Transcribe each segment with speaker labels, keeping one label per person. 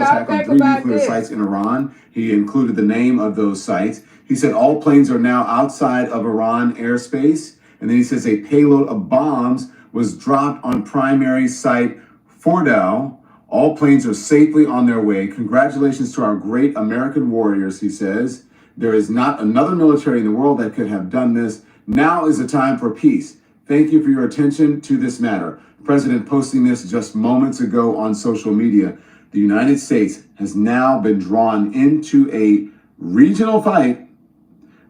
Speaker 1: attack on 3 nuclear sites in Iran. He included the name of those sites. He said all planes are now outside of Iran airspace. And then he says a payload of bombs was dropped on primary site Fordow. All planes are safely on their way. Congratulations to our great American warriors, he says. There is not another military in the world that could have done this. Now is the time for peace. Thank you for your attention to this matter. The president posting this just moments ago on social media. The United States has now been drawn into a regional fight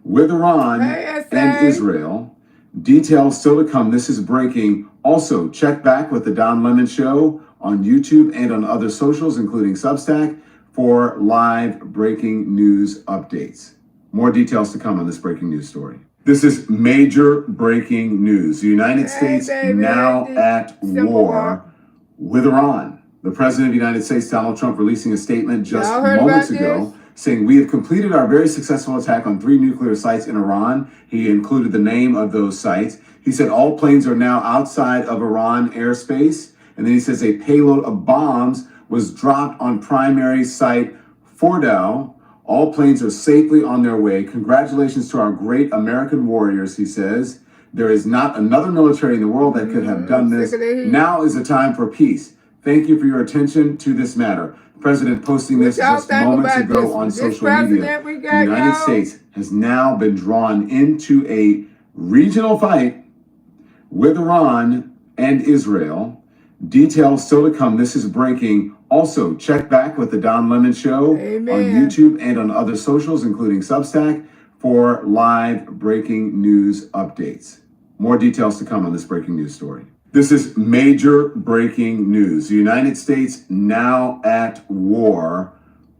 Speaker 1: with Iran and Israel. Details still to come. This is breaking. Also, check back with the Don Lemon Show on YouTube and on other socials, including Substack, for live breaking news updates. More details to come on this breaking news story. This is major breaking news. The United States now at war with Iran. The President of the United States, Donald Trump, releasing a statement just moments ago saying, we have completed our very successful attack on 3 nuclear sites in Iran. He included the name of those sites. He said all planes are now outside of Iran airspace. And then he says a payload of bombs was dropped on primary site Fordow. All planes are safely on their way. Congratulations to our great American warriors, he says. There is not another military in the world that could have done this. Now is the time for peace. Thank you for your attention to this matter. The president posting this just moments ago on social media. The United States has now been drawn into a regional fight with Iran and Israel. Details still to come. This is breaking. Also, check back with the Don Lemon Show on YouTube and on other socials, including Substack, for live breaking news updates. More details to come on this breaking news story. This is major breaking news. The United States now at war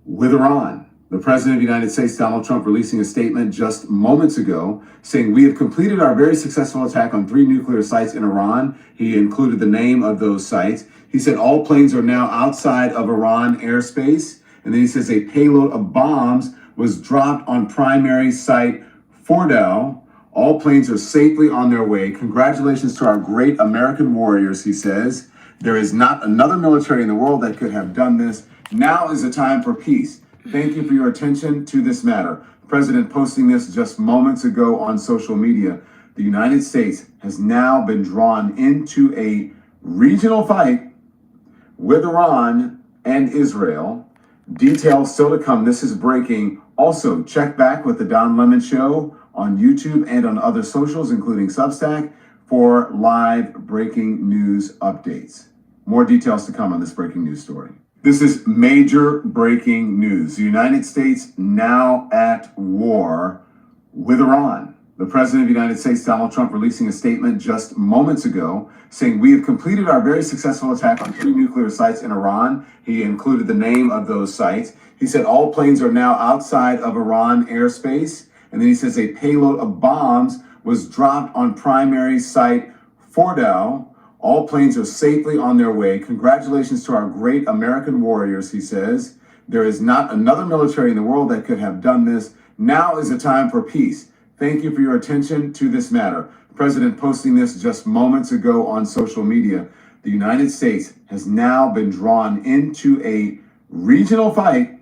Speaker 1: with Iran. The President of the United States, Donald Trump, releasing a statement just moments ago saying, we have completed our very successful attack on 3 nuclear sites in Iran. He included the name of those sites. He said all planes are now outside of Iran airspace. And then he says a payload of bombs was dropped on primary site Fordow. All planes are safely on their way. Congratulations to our great American warriors, he says. There is not another military in the world that could have done this. Now is the time for peace. Thank you for your attention to this matter. The president posting this just moments ago on social media. The United States has now been drawn into a regional fight with Iran and Israel. Details still to come. This is breaking. Also, check back with the Don Lemon Show on YouTube and on other socials, including Substack, for live breaking news updates. More details to come on this breaking news story. This is major breaking news. The United States now at war with Iran. The President of the United States, Donald Trump, releasing a statement just moments ago saying, we have completed our very successful attack on 3 nuclear sites in Iran. He included the name of those sites. He said all planes are now outside of Iran airspace. And then he says a payload of bombs was dropped on primary site Fordow. All planes are safely on their way. Congratulations to our great American warriors, he says. There is not another military in the world that could have done this. Now is the time for peace. Thank you for your attention to this matter. The president posting this just moments ago on social media. The United States has now been drawn into a regional fight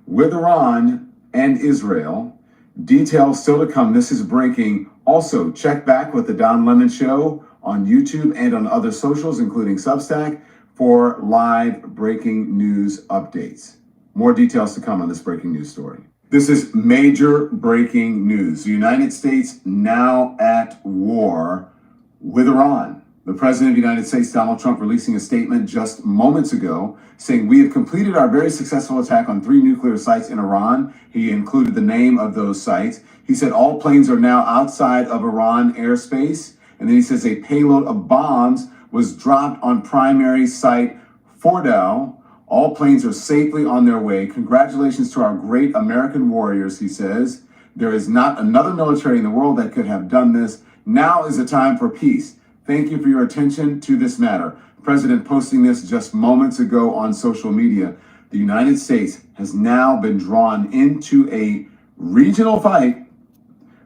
Speaker 1: with Iran and Israel. Details still to come. This is breaking. Also, check back with the Don Lemon Show on YouTube and on other socials, including Substack, for live breaking news updates. More details to come on this breaking news story. This is major breaking news. The United States now at war with Iran. The President of the United States, Donald Trump, releasing a statement just moments ago saying, we have completed our very successful attack on 3 nuclear sites in Iran. He included the name of those sites. He said all planes are now outside of Iran airspace. And then he says a payload of bombs was dropped on primary site Fordow. All planes are safely on their way. Congratulations to our great American warriors, he says. There is not another military in the world that could have done this. Now is the time for peace. Thank you for your attention to this matter. The president posting this just moments ago on social media. The United States has now been drawn into a regional fight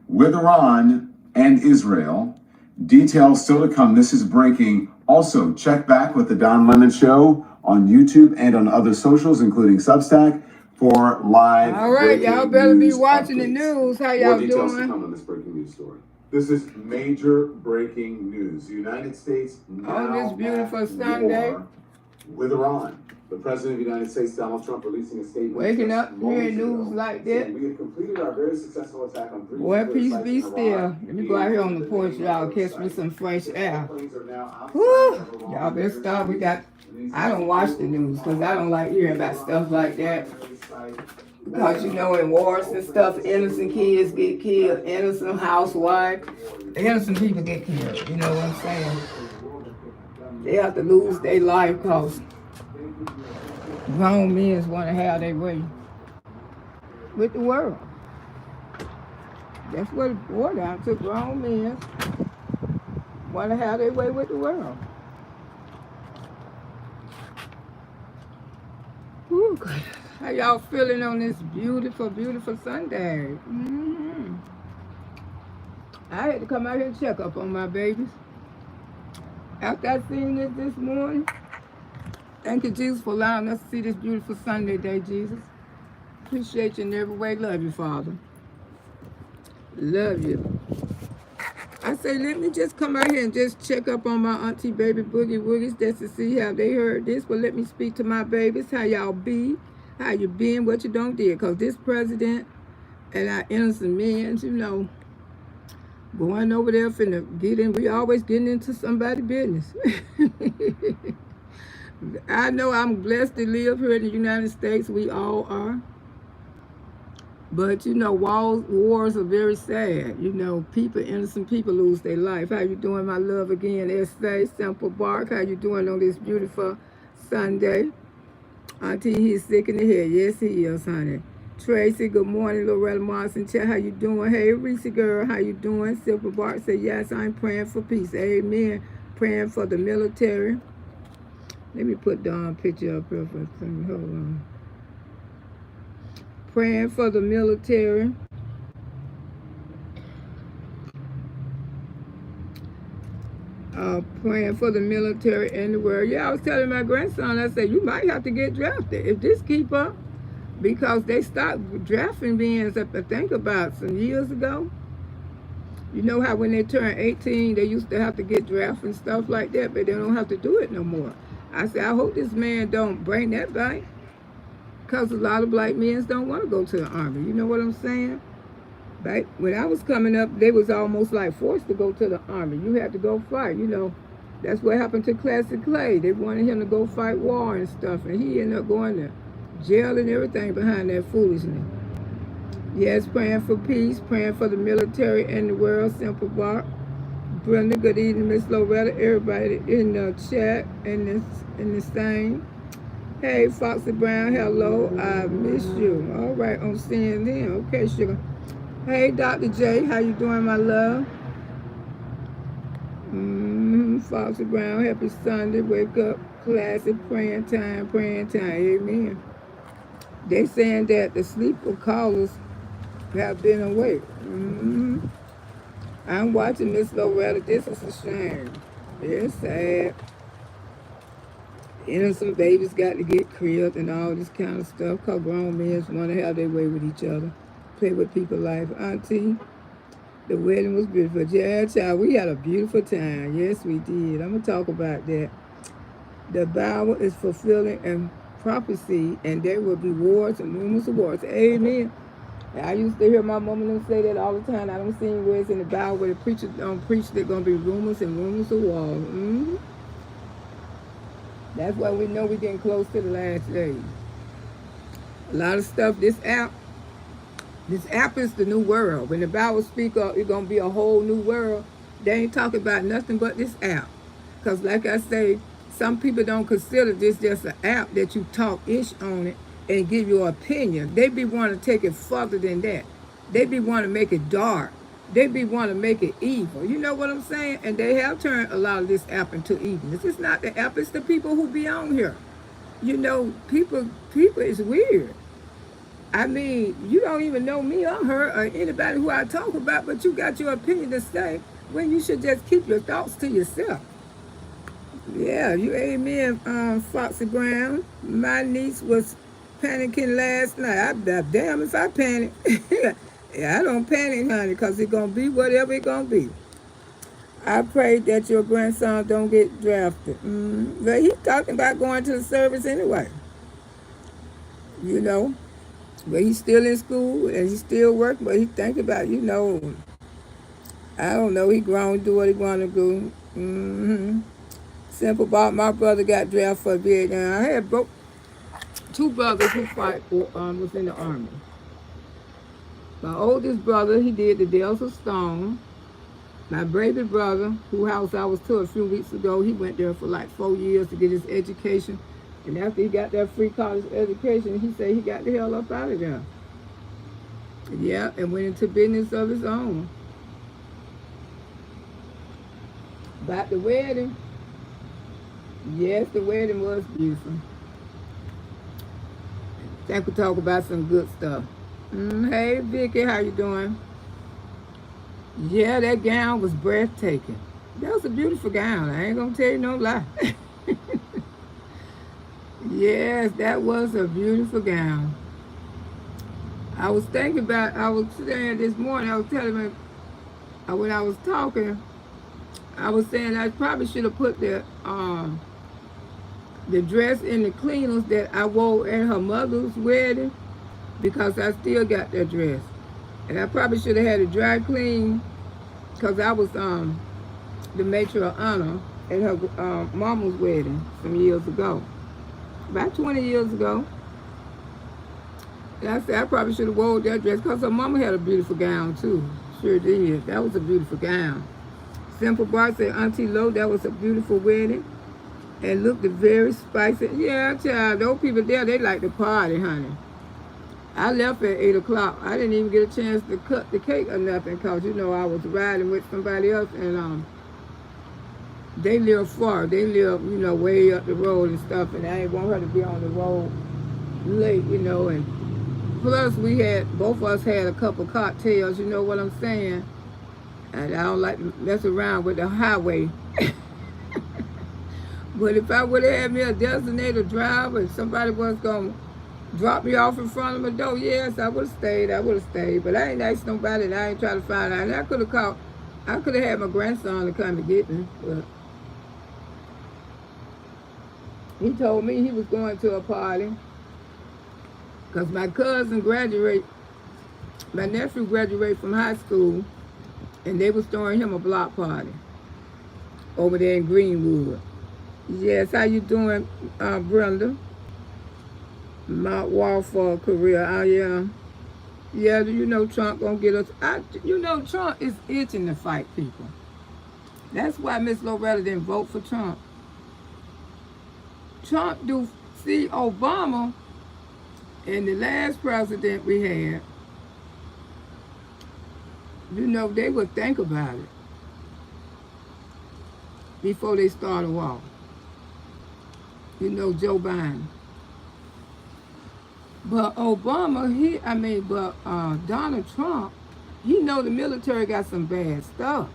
Speaker 1: with Iran and Israel. Details still to come. This is breaking. Also, check back with the Don Lemon Show on YouTube and on other socials, including Substack, for live.
Speaker 2: All right, y'all better be watching the news. How y'all
Speaker 1: doing? More details to
Speaker 2: doing?
Speaker 1: come on this breaking news story. This is major breaking news. The United States now
Speaker 2: On this beautiful
Speaker 1: at
Speaker 2: Sunday.
Speaker 1: war with Iran. The President of the United States, Donald Trump, releasing a statement.
Speaker 2: Waking up, hearing news like that.
Speaker 1: We have completed our very successful attack on three.
Speaker 2: Boy, peace be still. Let me go out here on the porch, y'all, catch me some fresh air. Woo! Y'all better stop. I don't watch the news because I don't like hearing about stuff like that. Because, you know, in wars and stuff, innocent kids get killed, innocent housewives, innocent people get killed. You know what I'm saying? They have to lose their life because grown men want to have their way with the world. That's what it boiled down to. Grown men want to have their way with the world. Ooh, God. How y'all feeling on this beautiful, beautiful Sunday? I had to come out here and check up on my babies. After I seen this morning, thank you, Jesus, for allowing us to see this beautiful Sunday day, Jesus. Appreciate you in every way. Love you, Father. Love you. I say, let me just come out here and just check up on my auntie baby boogie woogies just to see how they heard this. But let me speak to my babies. How y'all be? How you been? What you don't did? Because this president and our innocent men, you know, going over there finna get in. We always getting into somebody's business. I know I'm blessed to live here in the United States. We all are. But, you know, wars are very sad. You know, innocent people lose their life. How you doing, my love, again? S.A. Simple Bark. How you doing on this beautiful Sunday? Auntie, he's sick in the head. Yes, he is, honey. Tracy, good morning. Loretta Marson, how you doing? Hey, Reese girl, how you doing? Simple Bark said, yes, I'm praying for peace. Amen. Praying for the military. Let me put Dawn's picture up here for a second. Hold on. Praying for the military. Praying for the military and the world. Yeah, I was telling my grandson, I said, you might have to get drafted if this keep up. Because they stopped drafting beings, I think about some years ago. You know how when they turn 18, they used to have to get drafted and stuff like that, but they don't have to do it no more. I said, I hope this man don't bring that back. Because a lot of black men don't want to go to the army. You know what I'm saying? Back when I was coming up, they was almost like forced to go to the army. You had to go fight, you know. That's what happened to Classic Clay. They wanted him to go fight war and stuff, and he ended up going to jail and everything behind that foolishness. Yes, praying for peace, praying for the military and the world. Simple Bark. Brenda, good evening, Miss Loretta. Everybody in the chat and this thing. Hey, Foxy Brown, hello. I miss you. All right, I'm seeing them. Okay, sugar. Hey, Dr. J, how you doing, my love? Foxy Brown, happy Sunday. Wake up, classic, praying time, amen. They saying that the sleeper callers have been awake. I'm watching Miss Loretta. This is a shame. It's sad. Innocent babies got to get killed and all this kind of stuff because grown men want to have their way with each other. Play with people's life. Auntie, the wedding was beautiful. Yeah, child, we had a beautiful time. Yes, we did. I'm going to talk about that. The Bible is fulfilling and prophecy, and there will be wars and rumors of wars. Amen. I used to hear my mama say that all the time. I don't see where it's in the Bible where the preachers don't preach there's going to be rumors and rumors of wars. That's why we know we're getting close to the last days. A lot of stuff, this app is the new world. When the Bible speaks of it's going to be a whole new world, they ain't talking about nothing but this app. Because like I say, some people don't consider this just an app that you talk ish on it and give your opinion. They be wanting to take it further than that. They be wanting to make it dark. They be wanting to make it evil. You know what I'm saying? And they have turned a lot of this app into evil. It's not the app, it's the people who be on here. You know, people is weird. I mean, you don't even know me or her or anybody who I talk about, but you got your opinion to say when you should just keep your thoughts to yourself. Yeah, you amen, Foxy Brown. My niece was panicking last night. Damn if I panic. Yeah, I don't panic, honey, because it's going to be whatever it's going to be. I pray that your grandson don't get drafted. But he's talking about going to the service anyway, you know. But he's still in school and he's still working, but he think about, I don't know, he grown to do what he want to do. Simple about my brother got drafted for Vietnam. I had two brothers who fight was in the army. My oldest brother, he did the Delta Stone. My baby brother, whose house I was to a few weeks ago, he went there for like 4 years to get his education. And after he got that free college education, he said he got the hell up out of there. Yeah, and went into business of his own. About the wedding, yes, the wedding was beautiful. Think we talk about some good stuff. Hey, Vicky, how you doing? Yeah, that gown was breathtaking. That was a beautiful gown. I ain't gonna tell you no lie. Yes, that was a beautiful gown. I was thinking about, I was saying this morning, I was telling him, when I was talking, I was saying I probably should have put the dress in the cleaners that I wore at her mother's wedding because I still got that dress. And I probably should have had it dry clean because I was the matron of honor at her mama's wedding some years ago. About 20 years ago. And I said I probably should have worn that dress because her mama had a beautiful gown too. Sure did. That was a beautiful gown. Simple Bar said, Auntie Lo, that was a beautiful wedding. And looked very spicy. Yeah, child, those people there, they like to party, honey. I left at 8 o'clock. I didn't even get a chance to cut the cake or nothing because, I was riding with somebody else and they live far. They live, way up the road and stuff, and I didn't want her to be on the road late, and plus both of us had a couple cocktails, you know what I'm saying? And I don't like to mess around with the highway. But if I would have had me a designated driver and somebody was going to drop me off in front of my door, yes, I would have stayed. But I ain't asked nobody and I ain't trying to find out. And I could have had my grandson to come and get me. But he told me he was going to a party because my nephew graduated from high school and they was throwing him a block party over there in Greenwood. Yes, how you doing, Brenda? Mount Wall for a career. Yeah, Trump gonna get us. Trump is itching to fight people. That's why Miss Loretta didn't vote for Trump. Trump do see Obama and the last president we had. They would think about it before they start a war. Joe Biden. But Obama, Donald Trump, he know the military got some bad stuff.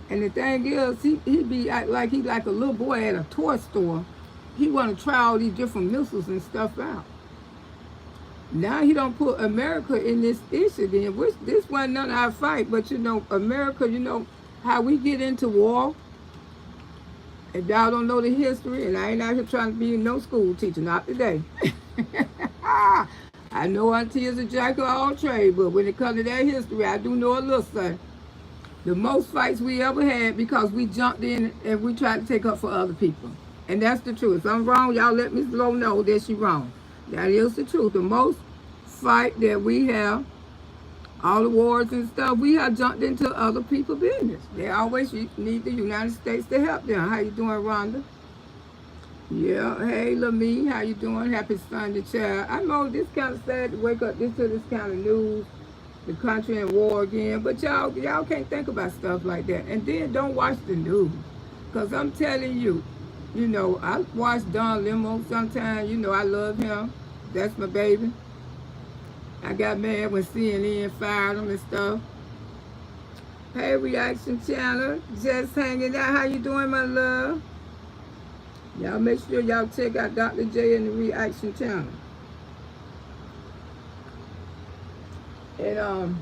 Speaker 2: And the thing is, he be like a little boy at a toy store. He want to try all these different missiles and stuff out. Now he don't put America in this issue then, which this wasn't none of our fight, but America, how we get into war. If y'all don't know the history, and I ain't out here trying to be no school teacher, not today. I know Auntie is a jack of all trades, but when it comes to that history, I do know a little something. The most fights we ever had because we jumped in and we tried to take up for other people. And that's the truth. If I'm wrong, y'all let Miss Lowe know that she's wrong. That is the truth. The most fight that we have, all the wars and stuff, we have jumped into other people's business. They always need the United States to help them. How you doing, Rhonda? Yeah, hey, Lamie, how you doing? Happy Sunday, child. I know this kind of sad to wake up to this kind of news, the country in war again, but y'all can't think about stuff like that. And then don't watch the news, because I'm telling you, I watch Don Limo sometimes. I love him. That's my baby. I got mad when CNN fired him and stuff. Hey, Reaction Channel, just hanging out. How you doing, my love? Y'all make sure y'all check out Dr. J and the Reaction Channel. And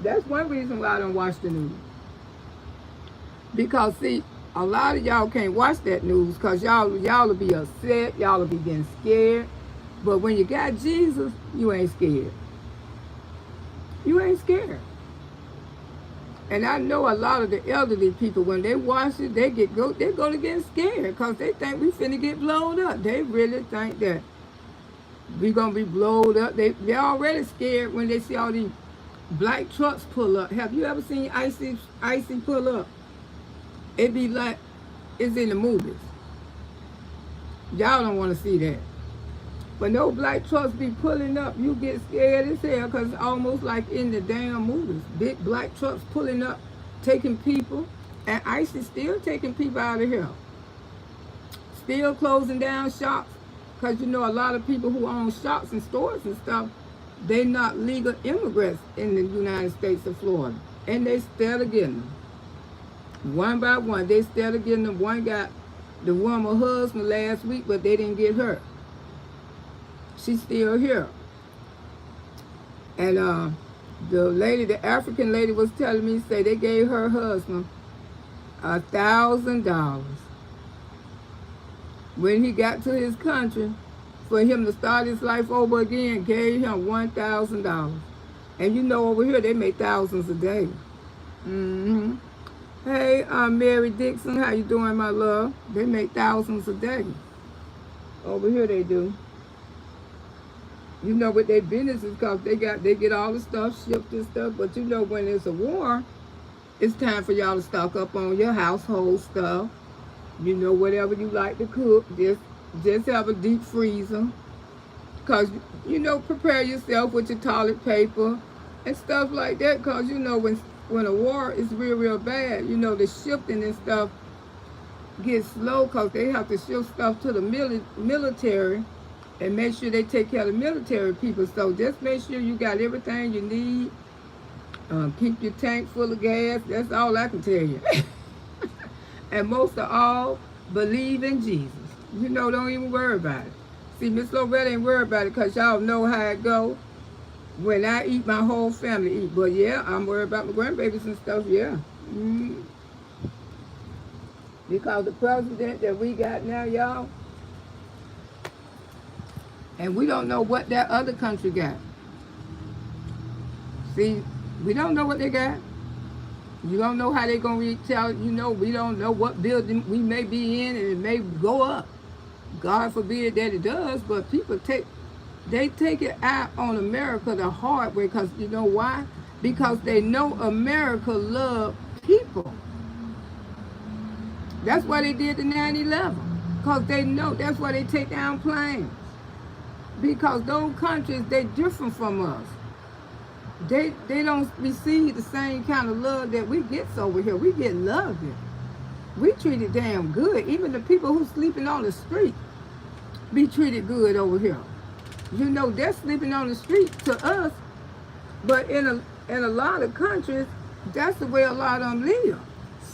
Speaker 2: that's one reason why I don't watch the news. Because see, a lot of y'all can't watch that news because y'all will be upset, y'all will be getting scared. But when you got Jesus, you ain't scared. You ain't scared. And I know a lot of the elderly people, when they watch it, they're going to get scared because they think we finna get blown up. They really think that we going to be blown up. They're already scared when they see all these black trucks pull up. Have you ever seen Icy pull up? It be like it's in the movies. Y'all don't want to see that. But no black trucks be pulling up, you get scared as hell because it's almost like in the damn movies. Big black trucks pulling up, taking people, and ICE is still taking people out of here. Still closing down shops because you know a lot of people who own shops and stores and stuff, they not legal immigrants in the United States of Florida. And they still getting them. One by one, they still getting them. One got the woman husband last week, but they didn't get her. She's still here. And the African lady was telling me, say they gave her husband $1,000 when he got to his country for him to start his life over again, gave him $1,000. And you know over here they make thousands a day. Mm-hmm. Hey, Mary Dixon, how you doing, my love? They make thousands a day. Over here they do. You know what their business is because they get all the stuff shipped and stuff. But you know when there's a war, it's time for y'all to stock up on your household stuff. You know, whatever you like to cook, just have a deep freezer. Because, you know, prepare yourself with your toilet paper and stuff like that. Because, you know, when a war is real bad, you know, the shipping and stuff gets slow because they have to ship stuff to the military. And make sure they take care of the military people. So just make sure you got everything you need. Keep your tank full of gas. That's all I can tell you. And most of all, believe in Jesus. You know, don't even worry about it. See, Miss Loretta ain't worried about it because y'all know how it goes. When I eat, my whole family eat. But yeah, I'm worried about my grandbabies and stuff, yeah. Mm-hmm. Because the president that we got now, y'all, and we don't know what that other country got. See, we don't know what they got. You don't know how they're going to retell. You know, we don't know what building we may be in, and it may go up. God forbid that it does, but people take it out on America the hard way because you know why? Because they know America love people. That's why they did the 9/11. Because they know that's why they take down planes. Because those countries, they different from us. They don't receive the same kind of love that we get over here. We get loved here. We treated damn good. Even the people who sleeping on the street be treated good over here. You know, they're sleeping on the street to us, but in a lot of countries, that's the way a lot of them live.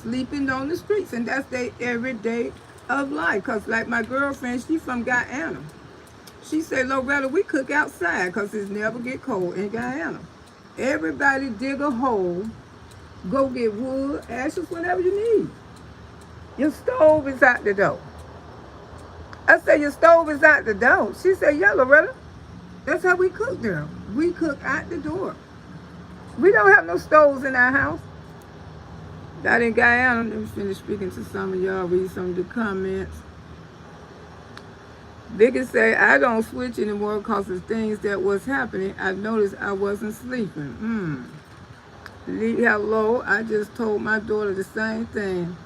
Speaker 2: Sleeping on the streets, and that's their everyday of life. Because like my girlfriend, she from Guyana. She said, Loretta, we cook outside because it's never get cold in Guyana. Everybody dig a hole, go get wood, ashes, whatever you need. Your stove is out the door. I said, your stove is out the door. She said, yeah, Loretta, that's how we cook there. We cook out the door. We don't have no stoves in our house. Out in Guyana, let me finish speaking to some of y'all, read some of the comments. Vicky say, I don't switch anymore because of things that was happening. I noticed I wasn't sleeping. Hello, I just told my daughter the same thing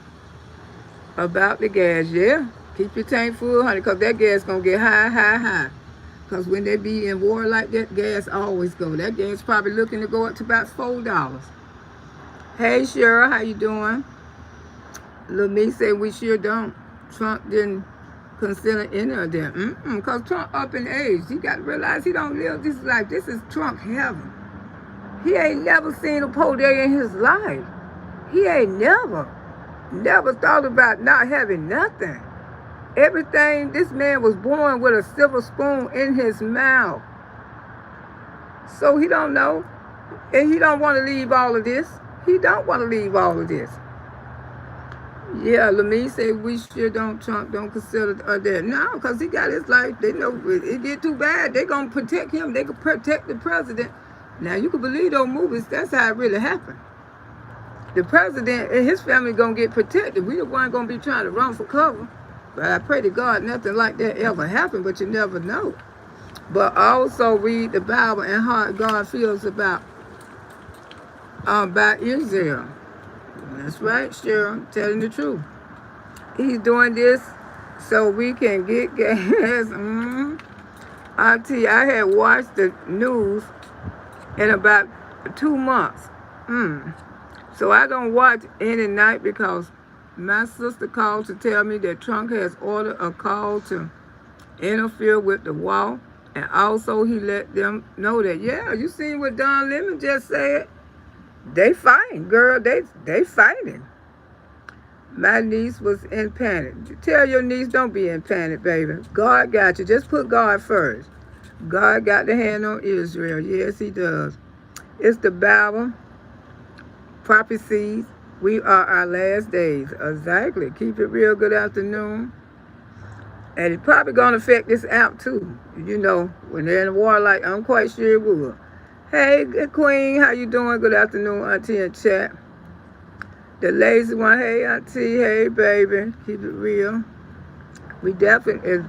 Speaker 2: about the gas. Yeah, keep your tank full, honey, because that gas going to get high. Because when they be in war like that, gas always go. That gas probably looking to go up to about $4. Hey, Cheryl, how you doing? Lil Me say we sure don't. Trump didn't consider any of them. Because Trump up in age. He got to realize he don't live this life. This is Trump heaven. He ain't never seen a poor day in his life. He ain't never thought about not having nothing. Everything, this man was born with a silver spoon in his mouth. So he don't know. And he don't want to leave all of this. He don't want to leave all of this. Yeah, Lamine said we sure Trump don't consider that. No, because he got his life. They know it get too bad. They going to protect him. They can protect the president. Now, you can believe those movies. That's how it really happened. The president and his family going to get protected. We the one going to be trying to run for cover. But I pray to God nothing like that ever happened, but you never know. But also read the Bible and how God feels about Israel. That's right, Cheryl, telling the truth. He's doing this so we can get gas. Auntie, I had watched the news in about 2 months. So I don't watch any night because my sister called to tell me that Trump has ordered a call to interfere with the wall. And also he let them know that, yeah, you seen what Don Lemon just said? They fighting, girl. They fighting. My niece was in panic. Tell your niece, don't be in panic, baby. God got you. Just put God first. God got the hand on Israel. Yes, he does. It's the Bible. Prophecies. We are our last days. Exactly. Keep it real. Good afternoon. And it's probably going to affect this app, too. You know, when they're in a war, like, I'm quite sure it will. Hey, Queen, how you doing? Good afternoon, Auntie in chat. The lazy one, hey, Auntie, hey, baby. Keep it real. We definitely is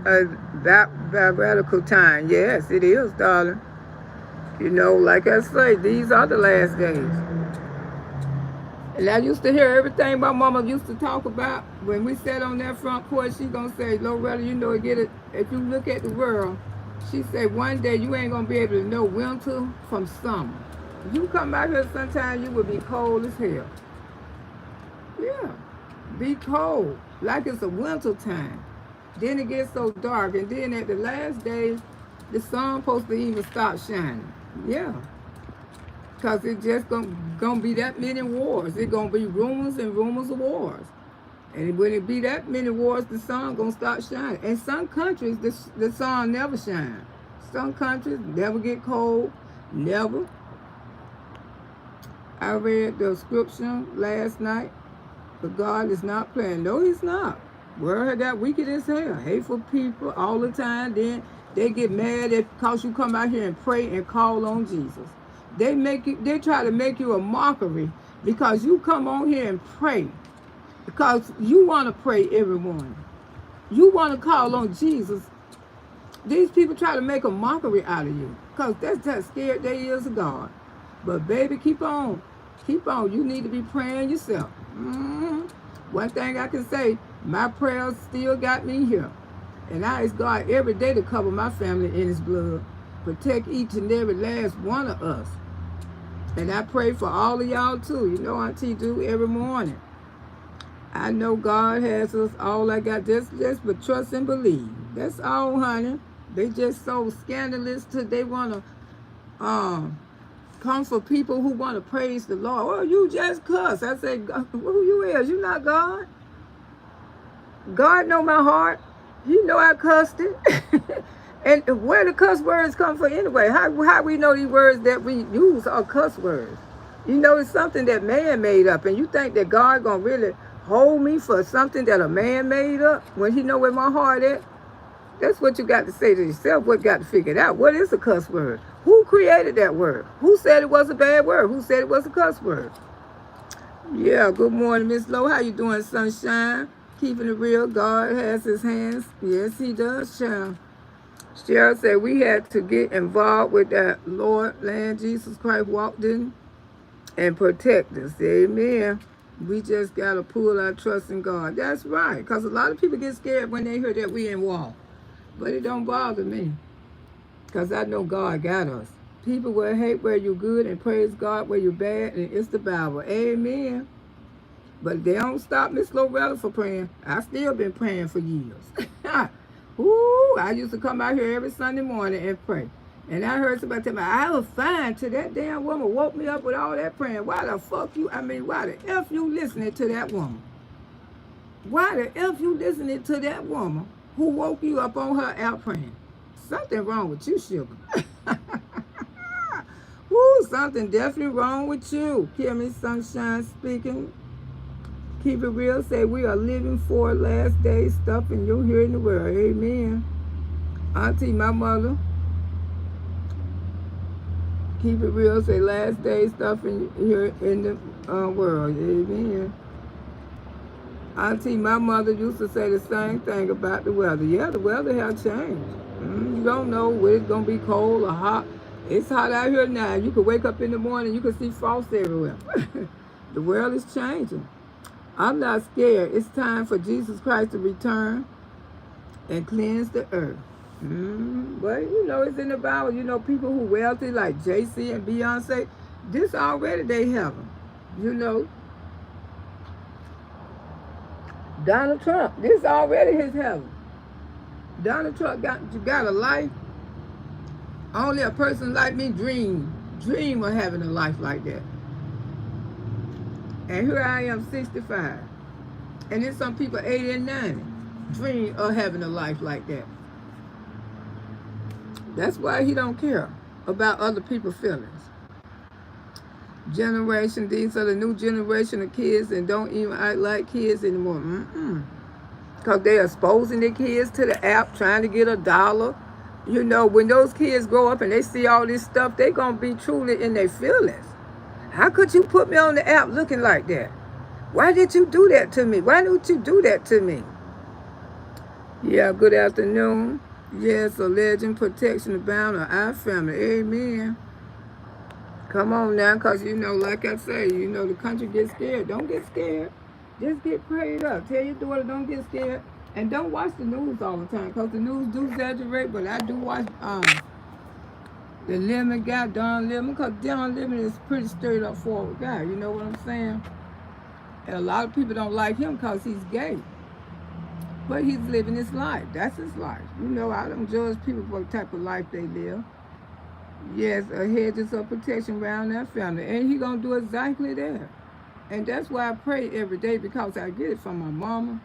Speaker 2: about radical time. Yes, it is, darling. You know, like I say, these are the last days. And I used to hear everything my mama used to talk about. When we sat on that front porch, she gonna say, Loretta, you know, get it. If you look at the world, she said, one day you ain't gonna be able to know winter from summer. If you come out here sometime, you will be cold as hell. Yeah, be cold, like it's a winter time. Then it gets so dark, and then at the last days, the sun supposed to even stop shining. Yeah. Because it's just gonna be that many wars. It's gonna be rumors and rumors of wars. And when it be that many wars, the sun gonna start shining. In some countries, the sun never shines. Some countries never get cold, never. I read the scripture last night, but God is not playing. No, he's not. Word got wicked as hell. Hateful people all the time. Then they get mad because you come out here and pray and call on Jesus. They try to make you a mockery because you come on here and pray. Because you want to pray every morning. You want to call on Jesus. These people try to make a mockery out of you. Because that's how scared they is of God. But baby, keep on. Keep on. You need to be praying yourself. One thing I can say, my prayers still got me here. And I ask God every day to cover my family in his blood. Protect each and every last one of us. And I pray for all of y'all too. You know Auntie do every morning. I know God has us all. I got just but trust and believe. That's all, honey. They just so scandalous till they want to come for people who want to praise the Lord. Oh, you just cuss. I say, who you is? You not God? God know my heart. He know I cussed it. And where the cuss words come from anyway? How we know these words that we use are cuss words? You know, it's something that man made up. And you think that God gonna really hold me for something that a man made up when he know where my heart is? That's what you got to say to yourself. What got to figure it out? What is a cuss word? Who created that word? Who said it was a bad word? Who said it was a cuss word? Yeah, good morning, Miss Lowe. How you doing, sunshine? Keeping it real. God has his hands. Yes, he does, child. Cheryl said we had to get involved with that Lord, land Jesus Christ walked in and protect us. Amen. We just got to pull our trust in God. That's right. Because a lot of people get scared when they hear that we in war. But it don't bother me. Because I know God got us. People will hate where you're good and praise God where you're bad. And it's the Bible. Amen. But they don't stop Miss Loretta for praying. I still been praying for years. Ooh, I used to come out here every Sunday morning and pray. And I heard somebody tell me, I was fine till that damn woman woke me up with all that praying. Why the F you listening to that woman? Why the F you listening to that woman who woke you up on her airplane? Something wrong with you, sugar. Woo, something definitely wrong with you. Kimmy Sunshine speaking. Keep it real. Say we are living for last day stuff and you're here in the world. Amen. Auntie, my mother. Keep it real. Say last day stuff in here in the world. Amen. Auntie, my mother used to say the same thing about the weather. Yeah, the weather has changed. You don't know whether it's going to be cold or hot. It's hot out here now. You could wake up in the morning, you could see frost everywhere. The world is changing. I'm not scared. It's time for Jesus Christ to return and cleanse the earth. But, it's in the Bible. People who wealthy like JC and Beyonce, this already they have them. Donald Trump, this already his heaven. Donald Trump got a life. Only a person like me dream of having a life like that. And here I am, 65. And then some people 80 and 90 dream of having a life like that. That's why he don't care about other people's feelings. These are the new generation of kids and don't even act like kids anymore. Because they're exposing their kids to the app, trying to get $1. When those kids grow up and they see all this stuff, they're going to be truly in their feelings. How could you put me on the app looking like that? Why did you do that to me? Why didn't you do that to me? Yeah, good afternoon. Yes, a legend, protection abound of our family. Amen. Come on now, because, like I say, the country gets scared. Don't get scared. Just get prayed up. Tell your daughter don't get scared. And don't watch the news all the time, because the news do exaggerate, but I do watch the Lemon guy, Don Lemon, because Don Lemon is a pretty straight up forward guy. You know what I'm saying? And a lot of people don't like him because he's gay. But he's living his life. That's his life. I don't judge people for the type of life they live. Yes, a hedges of protection around that family. And he's going to do exactly that. And that's why I pray every day, because I get it from my mama.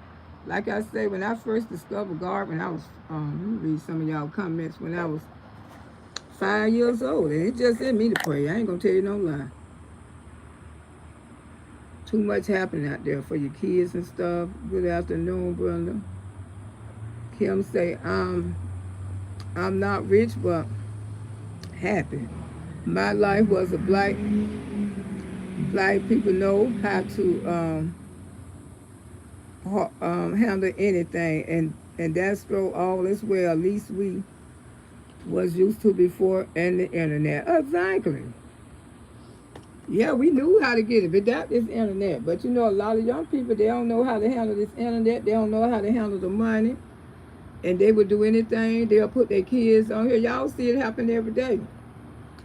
Speaker 2: Like I say, when I first discovered God, when I was, let me read some of y'all comments, when I was 5 years old. And it just in me to pray. I ain't going to tell you no lie. Too much happening out there for your kids and stuff. Good afternoon, Brenda. Kim say, I'm not rich, but happy. My life was a black people know how to handle anything, and that's through all this way. At least we was used to before and the internet. Exactly. Yeah, we knew how to get it, but that is internet. But a lot of young people, they don't know how to handle this internet. They don't know how to handle the money. And they would do anything. They'll put their kids on here. Y'all see it happen every day.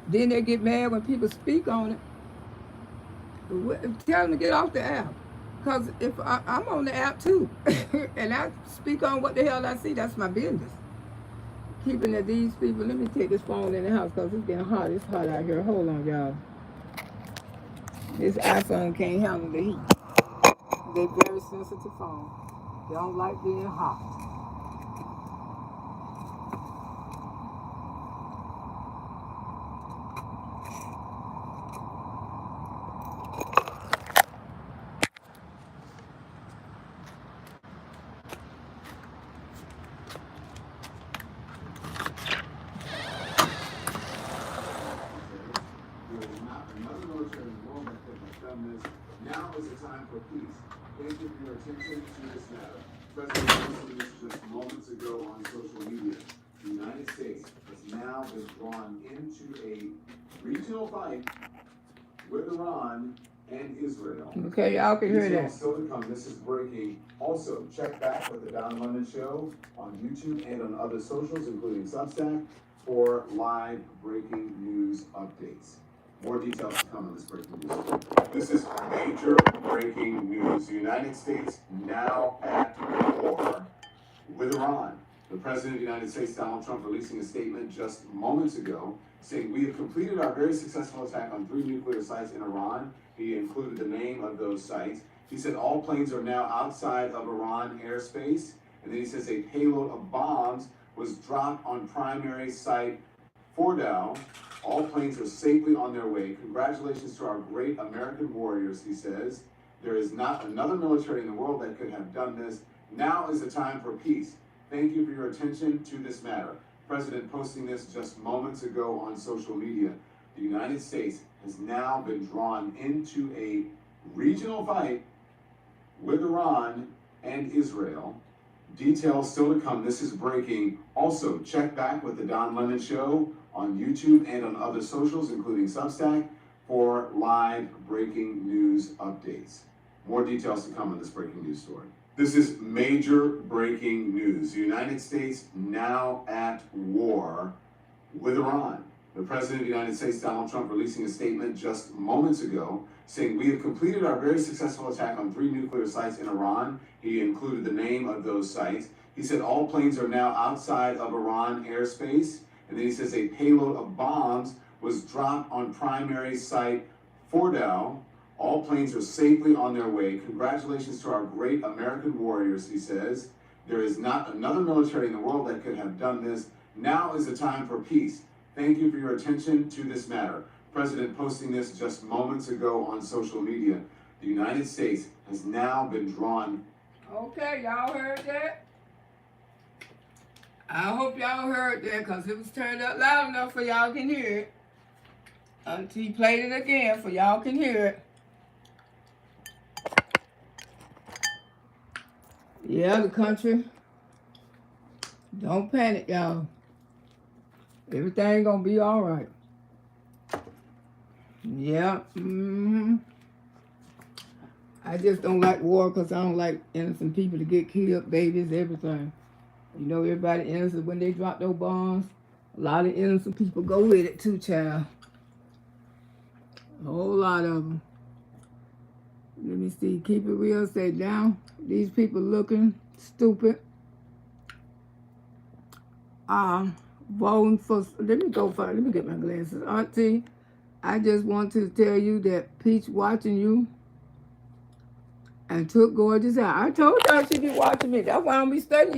Speaker 2: Then they get mad when people speak on it. Tell them to get off the app. Because if I'm on the app too. And I speak on what the hell I see, that's my business. Keeping it these people. Let me take this phone in the house because it's getting hot. It's hot out here. Hold on, y'all. This iPhone can't handle the heat. They're very sensitive phone. They don't like being hot.
Speaker 1: Now is the time for peace. Thank you for your attention to this matter. President posted this just moments ago on social media. The United States has now been drawn into a regional fight with Iran and Israel.
Speaker 2: Okay, y'all can hear that.
Speaker 1: Still to come. This is breaking. Also, check back with the Don London Show on YouTube and on other socials, including Substack, for live breaking news updates. More details to come on this breaking news. This is major breaking news. The United States now at war with Iran. The President of the United States, Donald Trump, releasing a statement just moments ago saying, "We have completed our very successful attack on 3 nuclear sites in Iran." He included the name of those sites. He said all planes are now outside of Iran airspace. And then he says a payload of bombs was dropped on primary site Fordow. All planes are safely on their way. Congratulations to our great American warriors, he says. There is not another military in the world that could have done this. Now is the time for peace. Thank you for your attention to this matter. President posting this just moments ago on social media. The United States has now been drawn into a regional fight with Iran and Israel. Details still to come. This is breaking. Also, check back with the Don Lemon Show on YouTube and on other socials, including Substack, for live breaking news updates. More details to come on this breaking news story. This is major breaking news. The United States now at war with Iran. The President of the United States, Donald Trump, releasing a statement just moments ago saying, "We have completed our very successful attack on 3 nuclear sites in Iran." He included the name of those sites. He said all planes are now outside of Iran airspace. And then he says a payload of bombs was dropped on primary site Fordow. All planes are safely on their way. Congratulations to our great American warriors, he says. There is not another military in the world that could have done this. Now is the time for peace. Thank you for your attention to this matter. President posting this just moments ago on social media. The United States has now been drawn.
Speaker 2: Okay, y'all heard that? I hope y'all heard that because it was turned up loud enough for y'all can hear it. Auntie played it again for y'all can hear it. Yeah, the country. Don't panic, y'all. Everything gonna be all right. Yeah. I just don't like war because I don't like innocent people to get killed, babies, everything. You know, everybody innocent when they drop those bombs. A lot of innocent people go with it too, child. A whole lot of them. Let me see. Keep it real. Stay down. These people looking stupid. Voting for. Let me get my glasses. Auntie, I just want to tell you that Peach watching you and took gorgeous out. I told y'all she be watching me. That's why I don't be studying.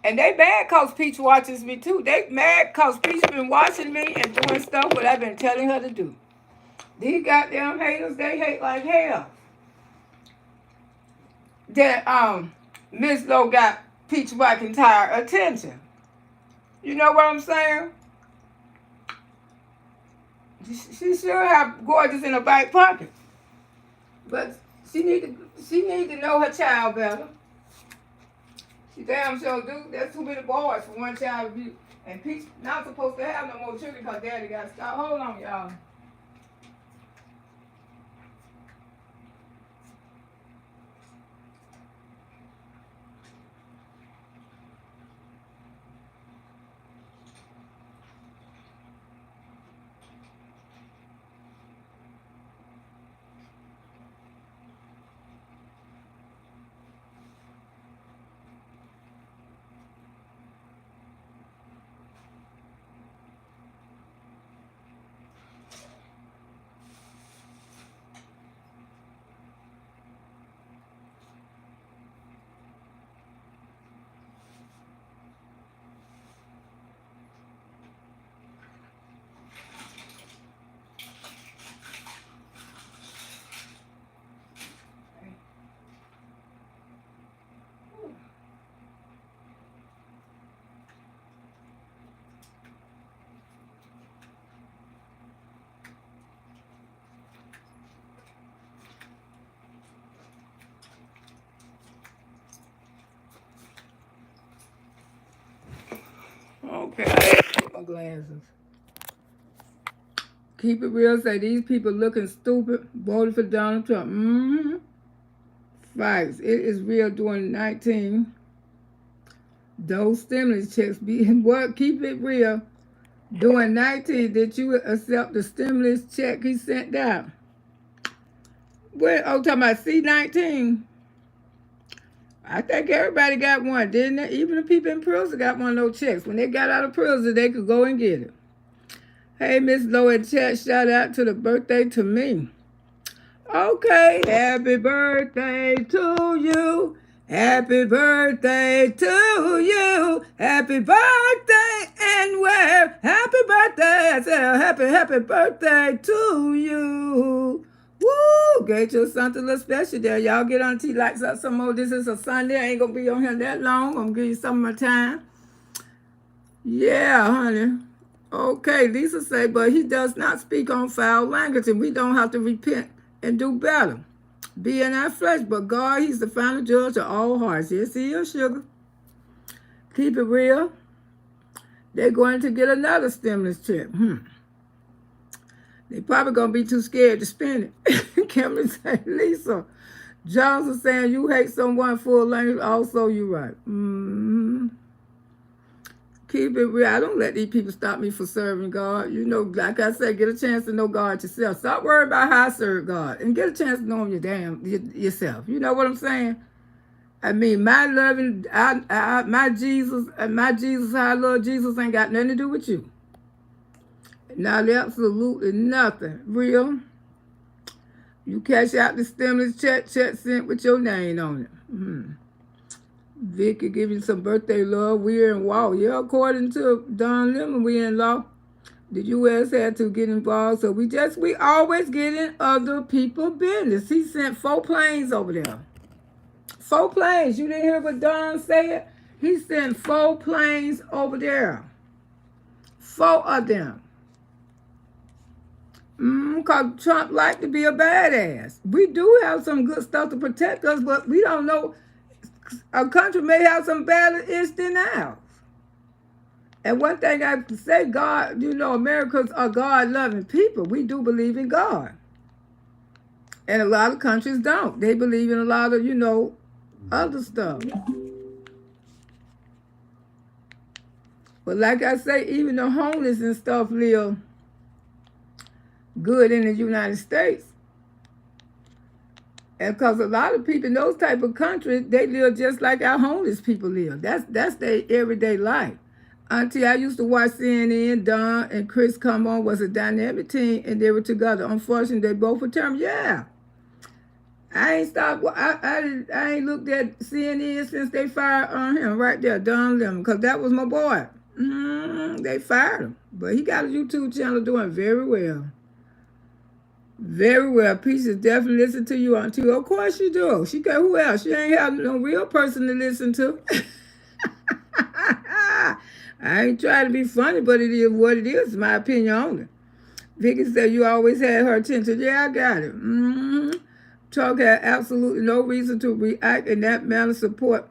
Speaker 2: And they mad cause Peach watches me too. They mad cause Peach been watching me and doing stuff what I've been telling her to do. These goddamn haters, they hate like hell. That Miss Lowe got Peach McIntyre attention. You know what I'm saying? She should have gorgeous in her back pocket. But she need to know her child better. She damn sure do. That's too many boys for one child to be. And Peach not supposed to have no more children because daddy got stopped. Hold on, y'all. Okay, I have to get my glasses. Keep it real. Say these people looking stupid. Voted for Donald Trump. Facts. It is real during 19. Those stimulus checks be what? Keep it real. During 19, did you accept the stimulus check he sent out? What? Oh, talking about C-19. I think everybody got one, didn't they? Even the people in prison got one of those checks. When they got out of prison, they could go and get it. Hey, Miss Lowe in chat, shout out to the birthday to me. Okay, happy birthday to you. Happy birthday to you. Happy birthday and where? Happy birthday. I said happy birthday to you. Woo! Get you something a little special there. Y'all get on T lights up some more. This is a Sunday. I ain't gonna be on here that long. I'm gonna give you some of my time. Yeah, honey. Okay, Lisa say, but he does not speak on foul language, and we don't have to repent and do better. Be in our flesh, but God, he's the final judge of all hearts. Yes, he is, sugar. Keep it real. They're going to get another stimulus check. They probably going to be too scared to spend it. Kimberly say, Lisa, Johnson saying you hate someone full language. Also, you right. Keep it real. I don't let these people stop me from serving God. You know, like I said, get a chance to know God yourself. Stop worrying about how I serve God and get a chance to know him yourself. You know what I'm saying? I mean, my loving, my Jesus, how I love Jesus ain't got nothing to do with you. Not absolutely nothing. Real. You cash out the stimulus check sent with your name on it. Vicky give you some birthday love. We're in law. Yeah, according to Don Lemon, we in law. The U.S. had to get involved, so we always get in other people's business. He sent 4 planes over there. 4 planes. You didn't hear what Don said? He sent 4 planes over there. 4 of them. Because Trump liked to be a badass. We do have some good stuff to protect us, but we don't know. A country may have some better ish than ours. And one thing I have to say, God, you know, Americans are God-loving people. We do believe in God. And a lot of countries don't. They believe in a lot of, you know, other stuff. But like I say, even the homeless and stuff live good in the United States. And because a lot of people in those type of countries, they live just like our homeless people live. That's their everyday life. Auntie, I used to watch CNN. Don and Chris come on, was a dynamic team, and they were together. Unfortunately, they both were termed. Yeah. I ain't stopped. I ain't looked at CNN since they fired on him right there, Don Lemon, because that was my boy. They fired him. But he got a YouTube channel doing very well. Very well. Peaches definitely listen to you, Auntie. Of course you do. She got who else? She ain't have no real person to listen to. I ain't trying to be funny, but it is what it is. My opinion on it. Vicky said you always had her attention. Yeah, I got it. Talk had absolutely no reason to react in that manner. Support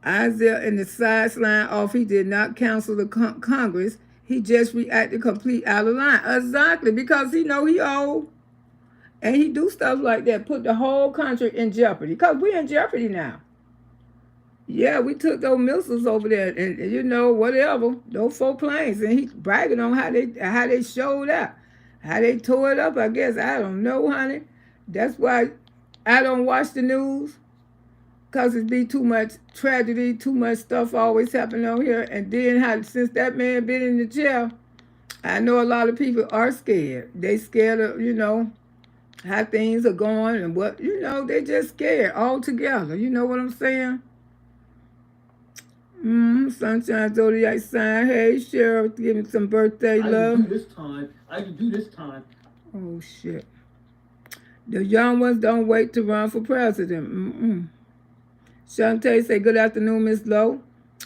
Speaker 2: Isaiah in the sideline off. He did not counsel the Congress. He just reacted complete out of line. Exactly, because he know he old. And he do stuff like that, put the whole country in jeopardy. Because we're in jeopardy now. Yeah, we took those missiles over there and you know, whatever, those 4 planes. And he bragging on how they showed up. How they tore it up, I guess. I don't know, honey. That's why I don't watch the news. Because it be too much tragedy, too much stuff always happening on here. And then since that man been in the jail, I know a lot of people are scared. They scared of, you know, how things are going and what, you know, they just scared altogether. You know what I'm saying? Sunshine Zodiac sign. Hey, Cheryl, give me some birthday love.
Speaker 3: I can do this time.
Speaker 2: Oh, shit. The young ones don't wait to run for president. Shantae say, good afternoon, Miss Lowe.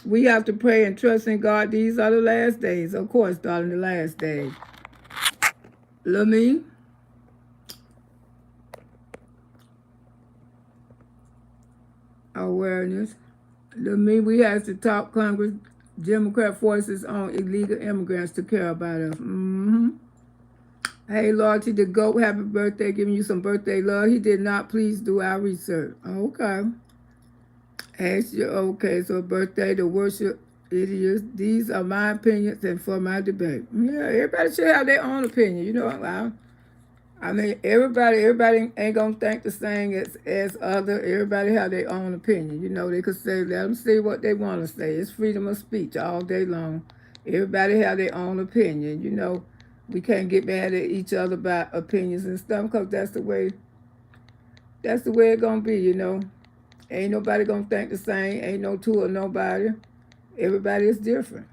Speaker 2: We have to pray and trust in God. These are the last days. Of course, darling, the last days. Lamy. Awareness. Lamy, we have to top Congress, Democrat forces on illegal immigrants to care about us. Hey, Lottie, the GOAT, happy birthday, giving you some birthday love. He did not please do our research. Okay. Okay, so birthday, the worship idiots. These are my opinions and for my debate. Yeah, everybody should have their own opinion. You know, I mean, everybody ain't gonna think the same as other. Everybody have their own opinion. You know, they could say, let them say what they want to say. It's freedom of speech all day long. Everybody have their own opinion. You know, we can't get mad at each other about opinions and stuff because that's the way That's the way it's gonna be, you know. Ain't nobody gonna think the same. Ain't no two of nobody. Everybody is different.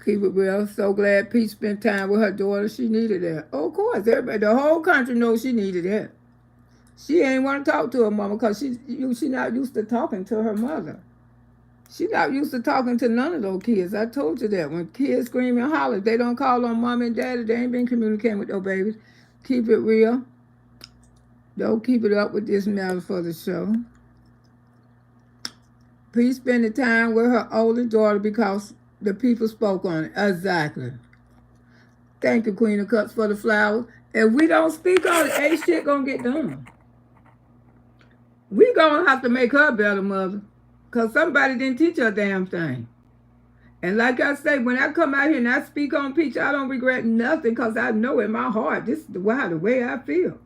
Speaker 2: Keep it real. So glad Peach spent time with her daughter. She needed that. Oh, of course, everybody, the whole country knows she needed that. She ain't want to talk to her mama because she not used to talking to her mother. She not used to talking to none of those kids. I told you that. When kids scream and holler, if they don't call on mom and daddy, they ain't been communicating with those babies. Keep it real. Don't keep it up with this matter for the show. Please spend the time with her older daughter because the people spoke on it. Exactly. Thank you, Queen of Cups, for the flowers. If we don't speak on it, ain't shit gonna get done. We gonna have to make her a better mother. Because somebody didn't teach her a damn thing. And like I say, when I come out here and I speak on Peach, I don't regret nothing because I know in my heart, this is the way I feel.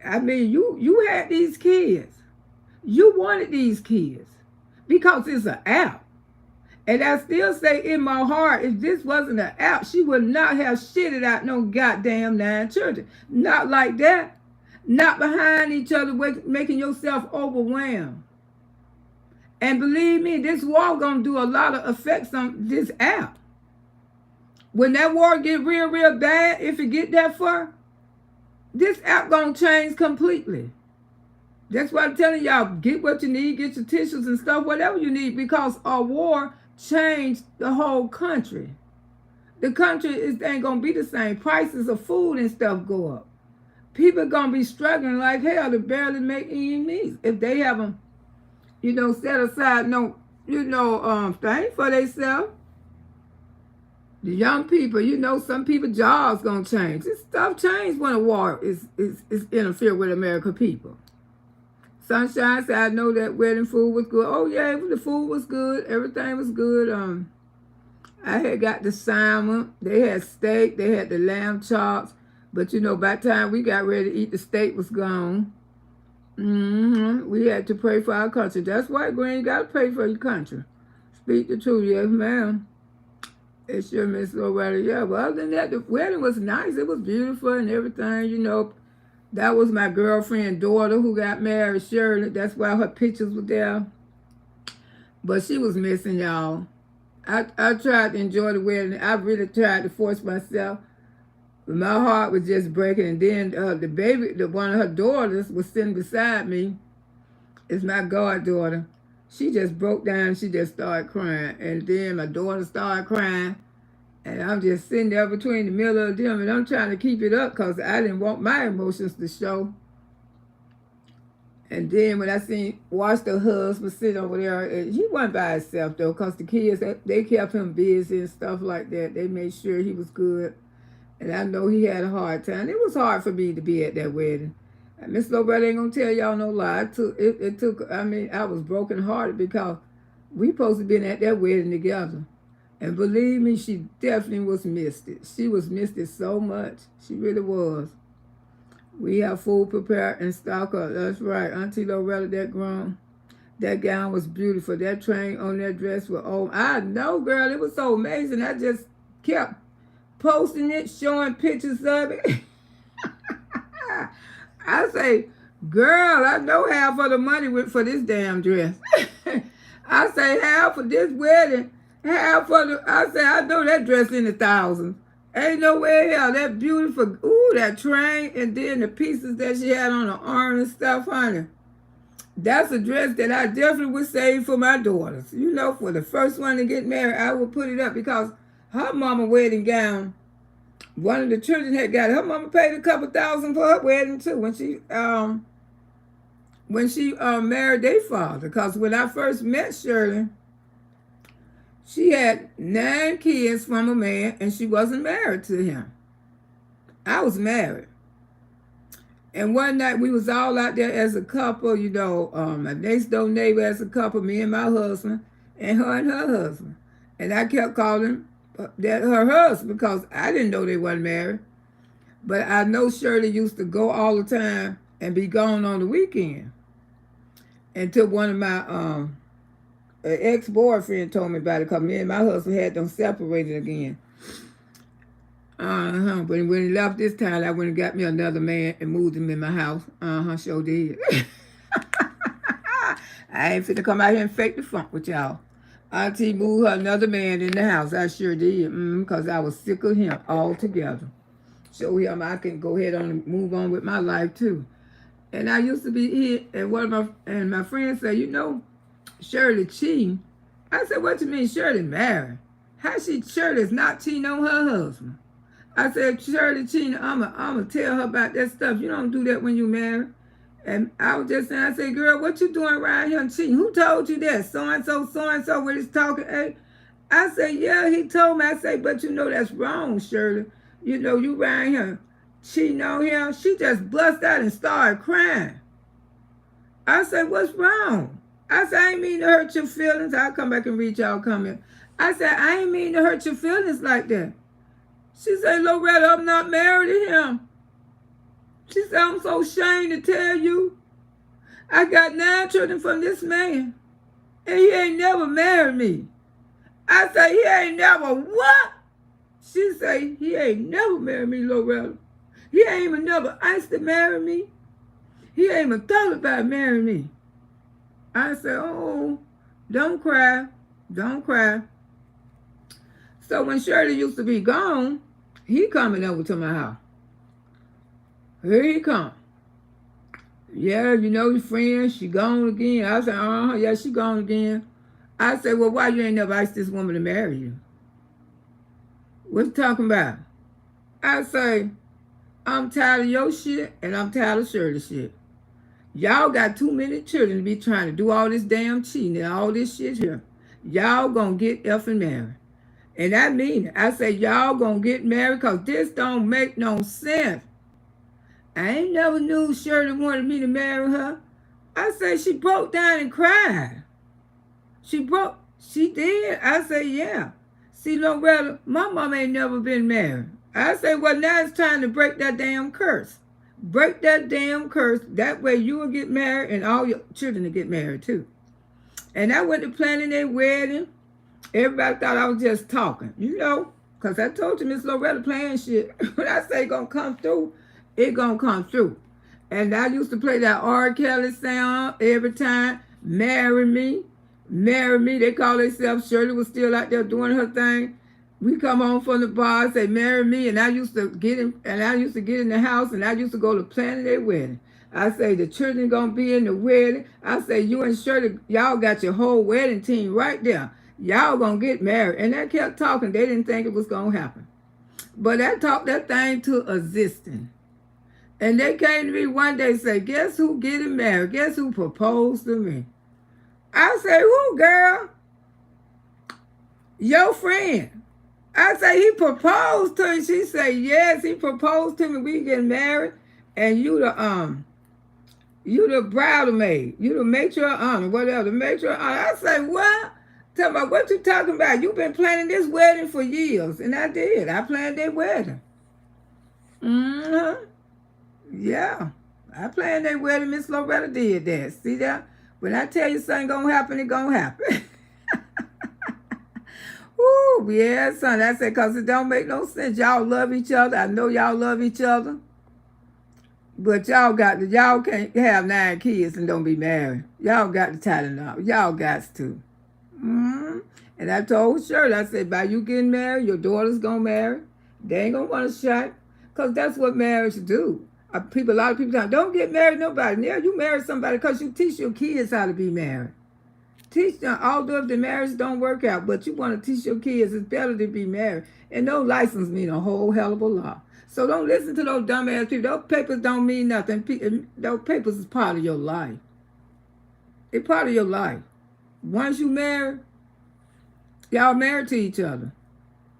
Speaker 2: I mean, you had these kids. You wanted these kids because it's an app. And I still say in my heart, if this wasn't an app, she would not have shitted out no goddamn 9 children. Not like that. Not behind each other, making yourself overwhelmed. And believe me, this war gonna do a lot of effects on this app. When that war get real bad, if it get that far, this app gonna change completely. That's why I'm telling y'all, get what you need, get your tissues and stuff, whatever you need, because a war changed the whole country. The country ain't gonna be the same. Prices of food and stuff go up. People gonna be struggling like hell to barely make ends meet if they haven't, set aside thing for themselves. The young people, some people jobs gonna change. This stuff changed when a war is interfere with American people. Sunshine said, I know that wedding food was good. Oh yeah, the food was good. Everything was good. I had got the salmon. They had steak. They had the lamb chops. But by the time we got ready to eat, the steak was gone. We had to pray for our country. That's why, Gwen, you got to pray for your country. Speak the truth, yes, ma'am. It's your Miss Loretta. Yeah, but other than that, the wedding was nice. It was beautiful and everything, That was my girlfriend's daughter who got married, Shirley. That's why her pictures were there. But she was missing, y'all. I tried to enjoy the wedding. I really tried to force myself. But my heart was just breaking. And then the baby, one of her daughters was sitting beside me. It's my goddaughter. She just broke down. She just started crying. And then my daughter started crying. And I'm just sitting there between the middle of them. And I'm trying to keep it up because I didn't want my emotions to show. And then when I watched her husband sit over there, he wasn't by himself though, because the kids, they kept him busy and stuff like that. They made sure he was good. And I know he had a hard time. It was hard for me to be at that wedding. Miss Loretta ain't gonna tell y'all no lie. I was brokenhearted because we supposed to be at that wedding together. And believe me, she definitely was missed it. She was missed it so much. She really was. We have food prepared and stock up. That's right. Auntie Loretta, that gown was beautiful. That train on that dress was old. I know, girl. It was so amazing. I just kept posting it, showing pictures of it. I say, girl, I know half of the money went for this damn dress. I say half for this wedding, I know that dress in the thousands. Ain't no way hell, that beautiful, that train, and then the pieces that she had on her arm and stuff, honey. That's a dress that I definitely would save for my daughters. For the first one to get married, I would put it up because her mama wedding gown, one of the children had got it. Her mama paid a couple $1,000 for her wedding too when she married their father. Because when I first met Shirley, she had 9 kids from a man and she wasn't married to him. I was married. And one night we was all out there as a couple, my next door neighbor as a couple, me and my husband, and her husband. And I kept calling that her husband because I didn't know they wasn't married. But I know Shirley used to go all the time and be gone on the weekend. Until one of my ex-boyfriend told me about it because me and my husband had them separated again. But when he left this time, I went and got me another man and moved him in my house. Sure did. I ain't finna come out here and fake the funk with y'all. Auntie moved her another man in the house. I sure did. Because I was sick of him altogether. Show him I can go ahead on and move on with my life too. And I used to be here, and my friends said, you know, Shirley cheating. I said, what you mean Shirley married? How Shirley's not cheating on her husband? I said, Shirley cheating, I'ma tell her about that stuff. You don't do that when you married. And I was just saying, I said, girl, what you doing around here cheating? Who told you that? So-and-so when he's talking. Hey, I said, yeah, he told me. I said, but you know that's wrong, Shirley. You know, you around here cheating on him. She just bust out and started crying. I said, what's wrong? I said, I ain't mean to hurt your feelings. I'll come back and read y'all comment. I said, I ain't mean to hurt your feelings like that. She said, Loretta, I'm not married to him. She said, I'm so ashamed to tell you. I got 9 children from this man. And he ain't never married me. I said, he ain't never what? She said, he ain't never married me, Loretta. He ain't even never asked to marry me. He ain't even thought about marrying me. I said, oh, don't cry. Don't cry. So when Shirley used to be gone, he coming over to my house. Here he come. Yeah, you know your friend, she gone again. I said, yeah, she gone again. I said, well, why you ain't never asked this woman to marry you? What you talking about? I say, I'm tired of your shit and I'm tired of Shirley's shit. Y'all got too many children to be trying to do all this damn cheating and all this shit here. Y'all gonna get effing married. And I mean it. I say, y'all gonna get married because this don't make no sense. I ain't never knew Shirley wanted me to marry her. I said, she broke down and cried. She did. I said, yeah. See, Loretta, my mom ain't never been married. I said, well, now it's time to break that damn curse. Break that damn curse. That way you will get married and all your children will get married too. And I went to planning their wedding. Everybody thought I was just talking, you know, because I told you Miss Loretta playing shit. When I say gonna come through, it gonna come through. And I used to play that R. Kelly sound every time. Marry me. Marry me. They call themselves. Shirley was still out there doing her thing. We come home from the bar, say, marry me. And I used to get in the house and I used to go to planning their wedding. I say, the children gonna be in the wedding. I say, you and Shirley, y'all got your whole wedding team right there. Y'all gonna get married. And I kept talking. They didn't think it was gonna happen. But I talked that thing to existing. And they came to me one day and said, guess who getting married? Guess who proposed to me? I say, who, girl? Your friend. I say, he proposed to me. She said, yes, he proposed to me. We getting married. And you the bridesmaid. You the matron of honor, whatever, the matron of honor. I say, what? Tell me, what you talking about? You've been planning this wedding for years. And I did. I planned their wedding. Mm-hmm. Yeah. I planned their wedding. Miss Loretta did that. See that? When I tell you something gonna happen, it gonna happen. Ooh, yeah, son. I said, because it don't make no sense. Y'all love each other. I know y'all love each other. But y'all can't have 9 kids and don't be married. Y'all got to tighten up. Y'all got to. Mm-hmm. And I told Shirley, I said, by you getting married, your daughter's going to marry. They ain't going to want to shot. Because that's what marriage do. A lot of people say, don't get married to nobody. Yeah, you marry somebody because you teach your kids how to be married. Teach them, although if the marriage don't work out, but you want to teach your kids it's better to be married. And no license mean a whole hell of a lot. So don't listen to those dumbass people. Those papers don't mean nothing. Those papers is part of your life. It's part of your life. Once you marry, y'all married to each other.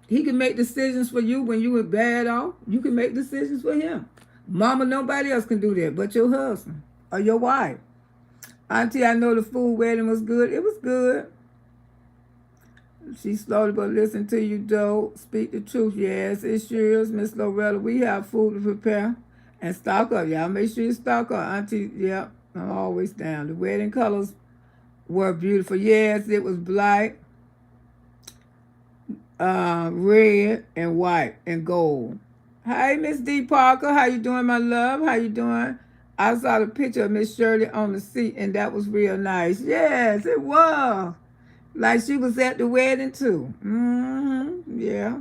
Speaker 2: He can make decisions for you when you were bad off. You can make decisions for him. Mama, nobody else can do that but your husband or your wife. Auntie, I know the food wedding was good. It was good. She slowly but listen to you, though. Speak the truth. Yes, it sure is, Miss Loretta. We have food to prepare. And stock up, y'all. Make sure you stock up. Auntie, yep, I'm always down. The wedding colors were beautiful. Yes, it was black. red and white and gold. Hey, Miss D. Parker, how you doing, my love? How you doing? I saw the picture of Miss Shirley on the seat, and that was real nice. Yes, it was. Like she was at the wedding, too. Yeah.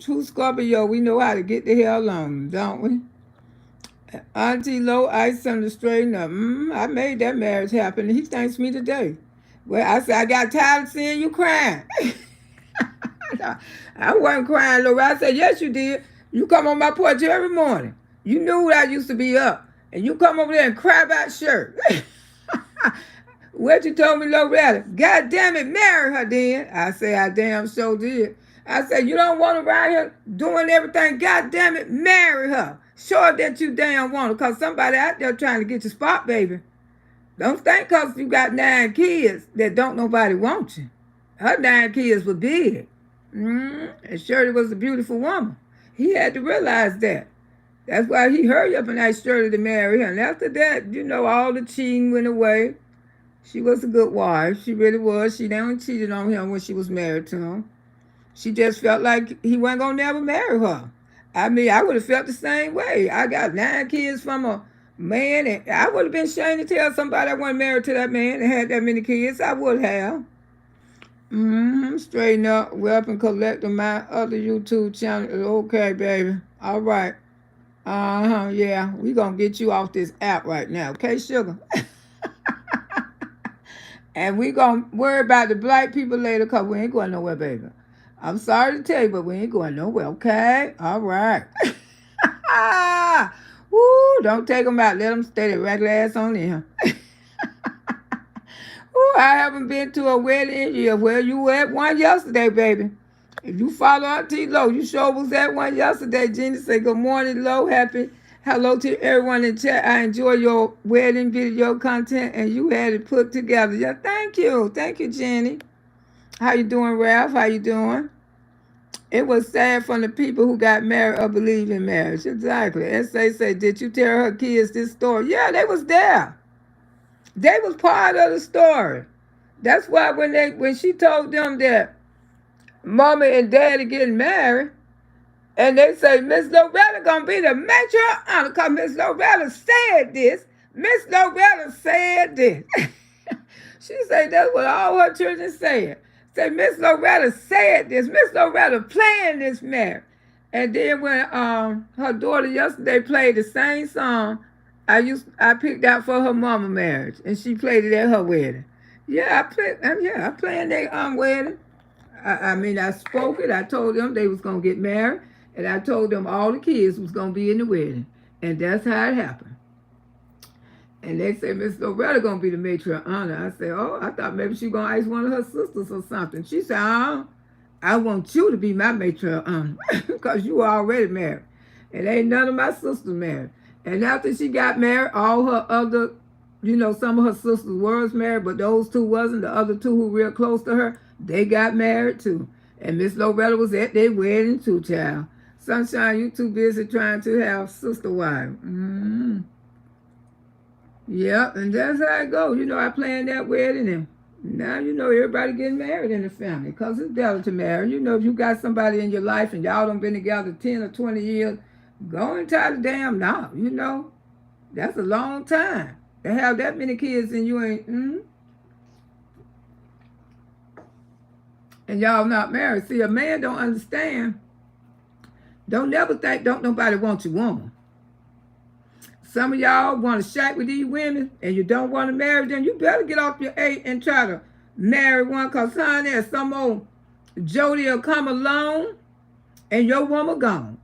Speaker 2: True Scorpio, we know how to get the hell on, don't we? Auntie Low, I sent to straighten up. I made that marriage happen. He thanks me today. Well, I said, I got tired of seeing you crying. I wasn't crying, Loretta. I said, yes, you did. You come on my porch every morning. You knew I used to be up. And you come over there and cry about shirt. What you told me, Loretta? God damn it, marry her then. I said, I damn sure did. I said, you don't want to ride here doing everything. God damn it, marry her. Sure that you damn want her. Because somebody out there trying to get your spot, baby. Don't think because you got 9 kids that don't nobody want you. Her 9 kids were big. And Shirley was a beautiful woman. He had to realize that. That's why he hurried up and asked Shirley to marry her. And after that, all the cheating went away. She was a good wife. She really was. She never cheated on him when she was married to him. She just felt like he wasn't going to never marry her. I mean, I would have felt the same way. I got 9 kids from a man, and I would have been ashamed to tell somebody I wasn't married to that man and had that many kids. I would have. Straighten up, weapon collector, my other YouTube channel. Okay, baby. All right. Yeah. We gonna get you off this app right now, okay, sugar? And we gonna worry about the black people later, because we ain't going nowhere, baby. I'm sorry to tell you, but we ain't going nowhere, okay? All right. Woo, don't take them out. Let them stay their regular ass on in. Ooh, I haven't been to a wedding in years. Well, you were at one yesterday, baby. If you follow Auntie Lo, you sure was at one yesterday. Jenny say, good morning, Lo. Happy hello to everyone in chat. I enjoy your wedding video content, and you had it put together. Yeah, thank you. Thank you, Jenny. How you doing, Ralph? How you doing? It was sad from the people who got married or believe in marriage. Exactly. S.A. say, did you tell her kids this story? Yeah, they was there. They was part of the story. That's why when she told them that Mama and Daddy getting married, and they say Miss Loretta gonna be the matriarch honor, because Miss Loretta said this. Miss Loretta said this. She said that's what all her children said. Say Miss Loretta said this. Miss Loretta planned this marriage. And then when her daughter yesterday played the same song I picked out for her mama marriage, and she played it at her wedding. Yeah, I planned their wedding. I spoke it. I told them they was gonna get married, and I told them all the kids was gonna be in the wedding, and that's how it happened. And they said Miss Loretta gonna be the matriarch honor. I said, oh, I thought maybe she gonna ask one of her sisters or something. She said, I want you to be my matriarch honor because you already married, and ain't none of my sisters married. And after she got married, all her other, some of her sisters was married, but those 2 wasn't. The other 2 who real close to her, they got married too. And Miss Loretta was at their wedding too, child. Sunshine, you too busy trying to have sister wife. Yep, and that's how it goes. I planned that wedding, and now everybody getting married in the family, because it's better to marry. If you got somebody in your life and y'all done been together 10 or 20 years, go and tie the damn knot, That's a long time. To have that many kids and you ain't, and y'all not married. See, a man don't understand. Don't never think don't nobody want your woman. Some of y'all want to shack with these women and you don't want to marry them. You better get off your 8 and try to marry one, because, honey, there's some old Jody will come along and your woman gone.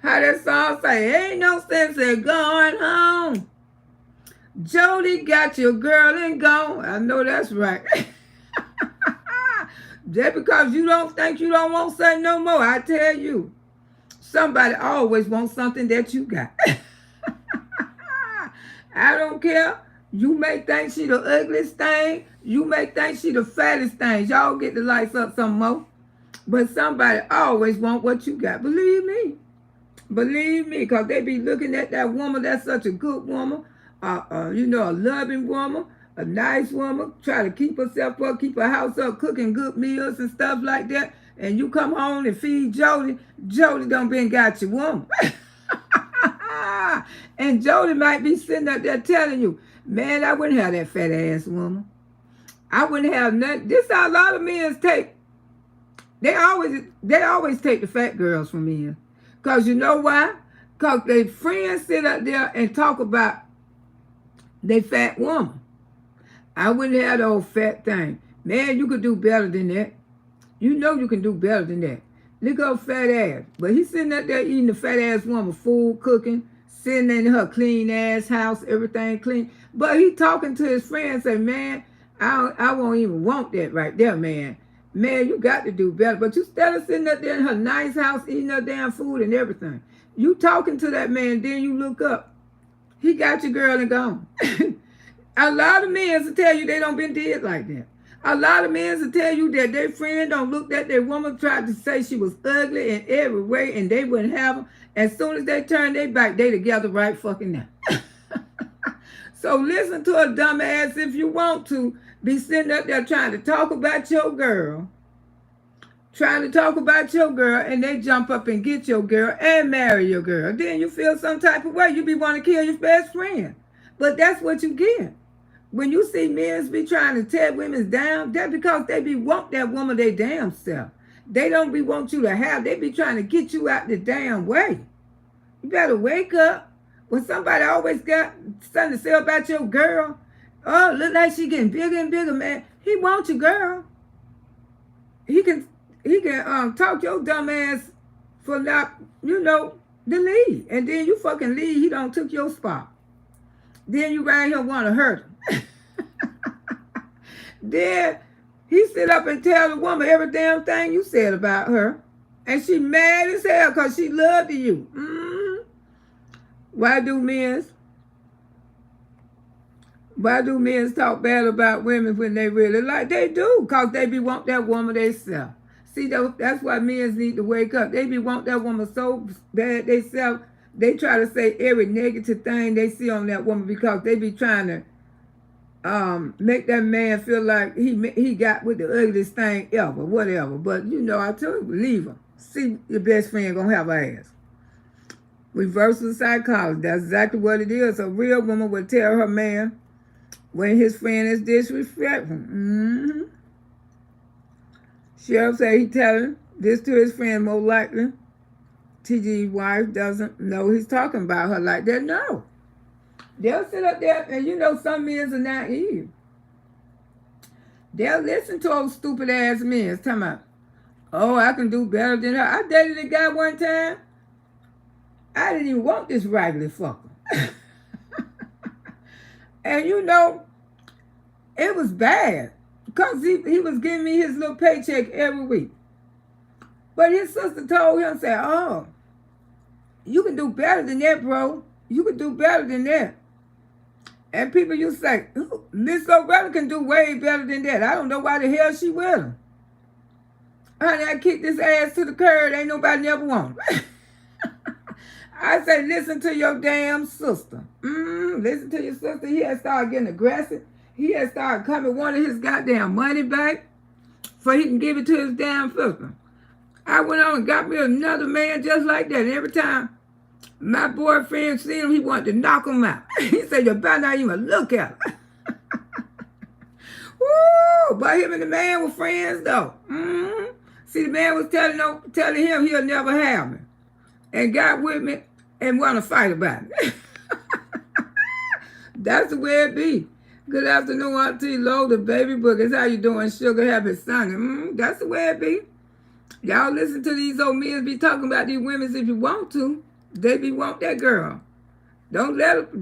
Speaker 2: How that song say, ain't no sense in going home. Jody got your girl and gone. I know that's right. Just because you don't think you don't want something no more, I tell you, somebody always wants something that you got. I don't care. You may think she the ugliest thing. You may think she the fattest thing. Y'all get the lights up some more. But somebody always want what you got. Believe me. Believe me, because they be looking at that woman that's such a good woman, a loving woman, a nice woman, try to keep herself up, keep her house up, cooking good meals and stuff like that, and you come home and feed Jody, Jody done been got your woman. And Jody might be sitting up there telling you, man, I wouldn't have that fat ass woman. I wouldn't have nothing. This how a lot of men take. They always take the fat girls from men. Because you know why? Because their friends sit up there and talk about they fat woman. I wouldn't have the old fat thing. Man, you could do better than that. You know you can do better than that. Look at her fat ass. But he's sitting up there eating the fat ass woman food, cooking, sitting in her clean ass house, everything clean. But he talking to his friends, say, man, I won't even want that right there, man. Man, you got to do better. But you still sitting up there in her nice house, eating her damn food and everything. You talking to that man, then you look up. He got your girl and gone. A lot of men will tell you they don't been did like that. A lot of men will tell you that their friend don't look at their woman, tried to say she was ugly in every way, and they wouldn't have them. As soon as they turn their back, they together right fucking now. So listen to a dumb ass if you want to. Be sitting up there trying to talk about your girl. And they jump up and get your girl and marry your girl. Then you feel some type of way. You be wanting to kill your best friend. But that's what you get. When you see men be trying to tear women down, that's because they be want that woman their damn self. They don't be want you to have. They be trying to get you out the damn way. You better wake up. When somebody always got something to say about your girl, oh, look like she getting bigger and bigger, man. He wants your girl. He can talk your dumb ass for not, the lead. And then you fucking leave, he don't took your spot. Then you right here want to hurt him. Then he sit up and tell the woman every damn thing you said about her. And she mad as hell because she loved you. Why do men talk bad about women when they really like? They do, because they be want that woman themselves. See, that's why men need to wake up. They be want that woman so bad themselves. They try to say every negative thing they see on that woman because they be trying to make that man feel like he got with the ugliest thing ever, whatever. But I tell you, leave her. See, your best friend gonna have her ass. Reversal psychology. That's exactly what it is. A real woman would tell her man when his friend is disrespectful. Sheriff say he telling this to his friend more likely. TG's wife doesn't know he's talking about her like that. No. They'll sit up there and some men are naive. They'll listen to those stupid ass men talking about, oh, I can do better than her. I dated a guy one time. I didn't even want this raggedy fucker. And it was bad. Because he was giving me his little paycheck every week. But his sister told him, said, oh, you can do better than that, bro. You can do better than that. And people used to say, Miss Loretta can do way better than that. I don't know why the hell she with him. Honey, I kicked this ass to the curb. Ain't nobody never want her. I say, listen to your damn sister. Listen to your sister. He had started getting aggressive. He had started coming wanting his goddamn money back so he can give it to his damn sister. I went on and got me another man just like that. And every time my boyfriend seen him, he wanted to knock him out. He said, you better not even look at him. Woo! But him and the man were friends, though. See, the man was telling him he'll never have me. And got with me and want to fight about it. That's the way it be. Good afternoon, Auntie Lo, the baby boogers. How you doing, Sugar? Happy Sunday. That's the way it be. Y'all listen to these old men be talking about these women if you want to. They be want that girl. Don't let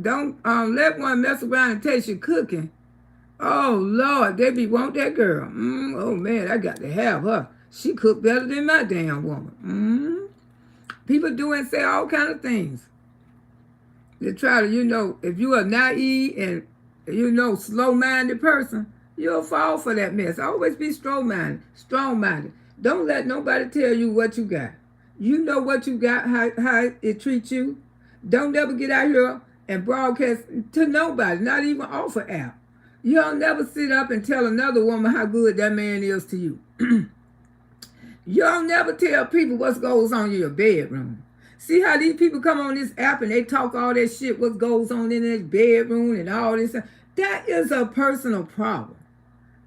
Speaker 2: one mess around and taste your cooking. Oh, Lord, they be want that girl. Oh, man, I got to have her. She cook better than my damn woman. People do and say all kind of things. They try to, if you are naive and, slow-minded person, you'll fall for that mess. Always be strong-minded. Don't let nobody tell you what you got. You know what you got, how it treats you. Don't ever get out here and broadcast to nobody, not even off an app. You don't never sit up and tell another woman how good that man is to you. You don't never tell people what goes on in your bedroom. See how these people come on this app and they talk all that shit, what goes on in their bedroom and all this. That is a personal problem.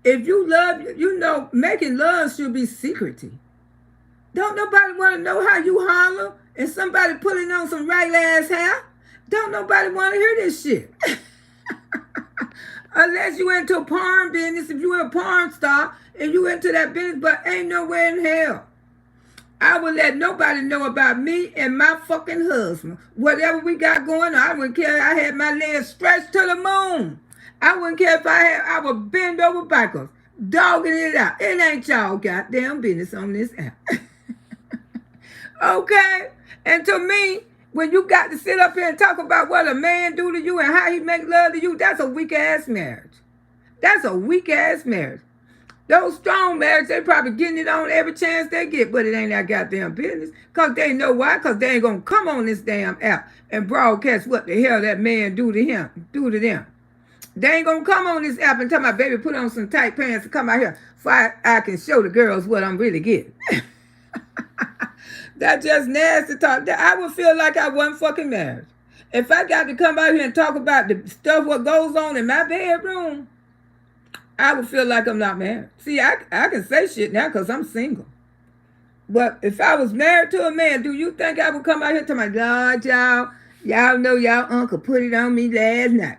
Speaker 2: If you love, you know, making love should be secretive. Don't nobody want to know how you holler and somebody putting on some right ass hair. Don't nobody want to hear this shit. Unless you into a porn business, if you a porn star and you into that business, but ain't nowhere in hell I would let nobody know about me and my fucking husband. Whatever we got going on, I wouldn't care. I had my legs stretched to the moon. I wouldn't care if I would bend over backwards, dogging it out. It ain't y'all goddamn business on this app. Okay? And to me, when you got to sit up here and talk about what a man do to you and how he make love to you, that's a weak-ass marriage. That's a weak-ass marriage. Those strong marriages, they probably getting it on every chance they get, but it ain't that goddamn business. Because they know why? Because they ain't going to come on this damn app and broadcast what the hell that man do to them. They ain't going to come on this app and tell my baby put on some tight pants and come out here so I can show the girls what I'm really getting. That's just nasty talk. I would feel like I wasn't fucking married. If I got to come out here and talk about the stuff what goes on in my bedroom, I would feel like I'm not married. See, I can say shit now because I'm single. But if I was married to a man, do you think I would come out here to my God, y'all know y'all uncle put it on me last night.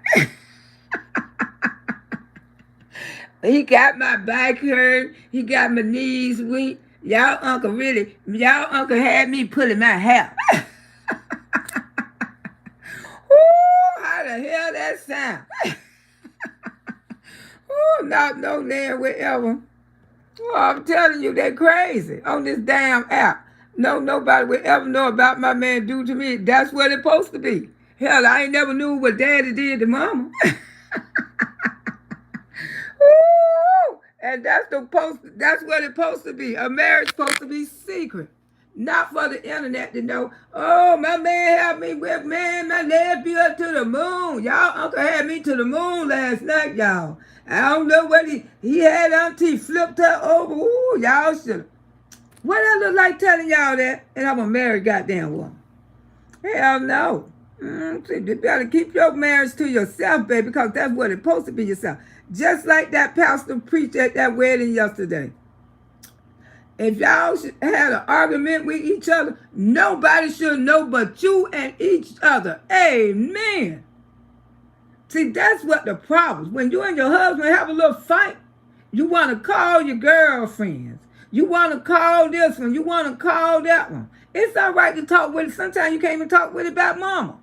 Speaker 2: He got my back hurt. He got my knees weak. Y'all uncle had me pulling my hair. Ooh, how the hell that sound? Ooh, not no damn wherever. Oh, I'm telling you, they're crazy on this damn app. No, nobody will ever know about my man do to me. That's what it's supposed to be. Hell, I ain't never knew what daddy did to mama. Ooh, and that's what it's supposed to be. A marriage supposed to be secret. Not for the internet to know, oh, my man had me with, man, my leg be up to the moon. Y'all uncle had me to the moon last night, y'all. I don't know what he had auntie flipped her over. Ooh, y'all should. What I look like telling y'all that? And I'm a married goddamn woman. Hell no. You better keep your marriage to yourself, baby, because that's what it's supposed to be yourself. Just like that pastor preached at that wedding yesterday. If y'all had an argument with each other, nobody should know but you and each other. Amen. See, that's what the problem is. When you and your husband have a little fight, you want to call your girlfriends. You want to call this one. You want to call that one. It's all right to talk with it. Sometimes you can't even talk with it about mama.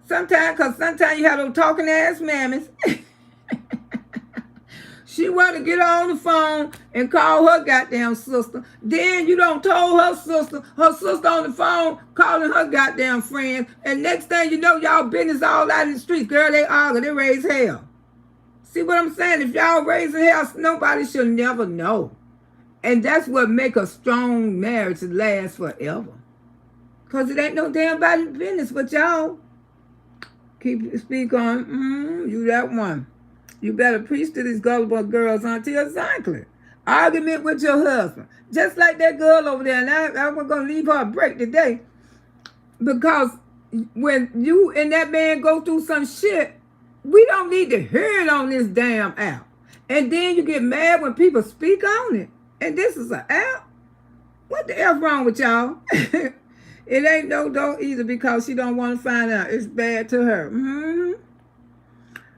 Speaker 2: Sometimes you have those talking ass mammies. She want to get on the phone and call her goddamn sister. Then you don't told her sister on the phone calling her goddamn friend. And next thing you know, y'all business all out in the streets. Girl, they argue, they raise hell. See what I'm saying? If y'all raising hell, nobody should never know. And that's what make a strong marriage last forever. Because it ain't no damn body business but y'all. Speak on, you that one. You better preach to these gullible girls until exactly. Argument with your husband. Just like that girl over there. And I'm going to leave her a break today. Because when you and that man go through some shit, we don't need to hear it on this damn app. And then you get mad when people speak on it. And this is an app? What the F wrong with y'all? It ain't no don't either because she don't want to find out. It's bad to her.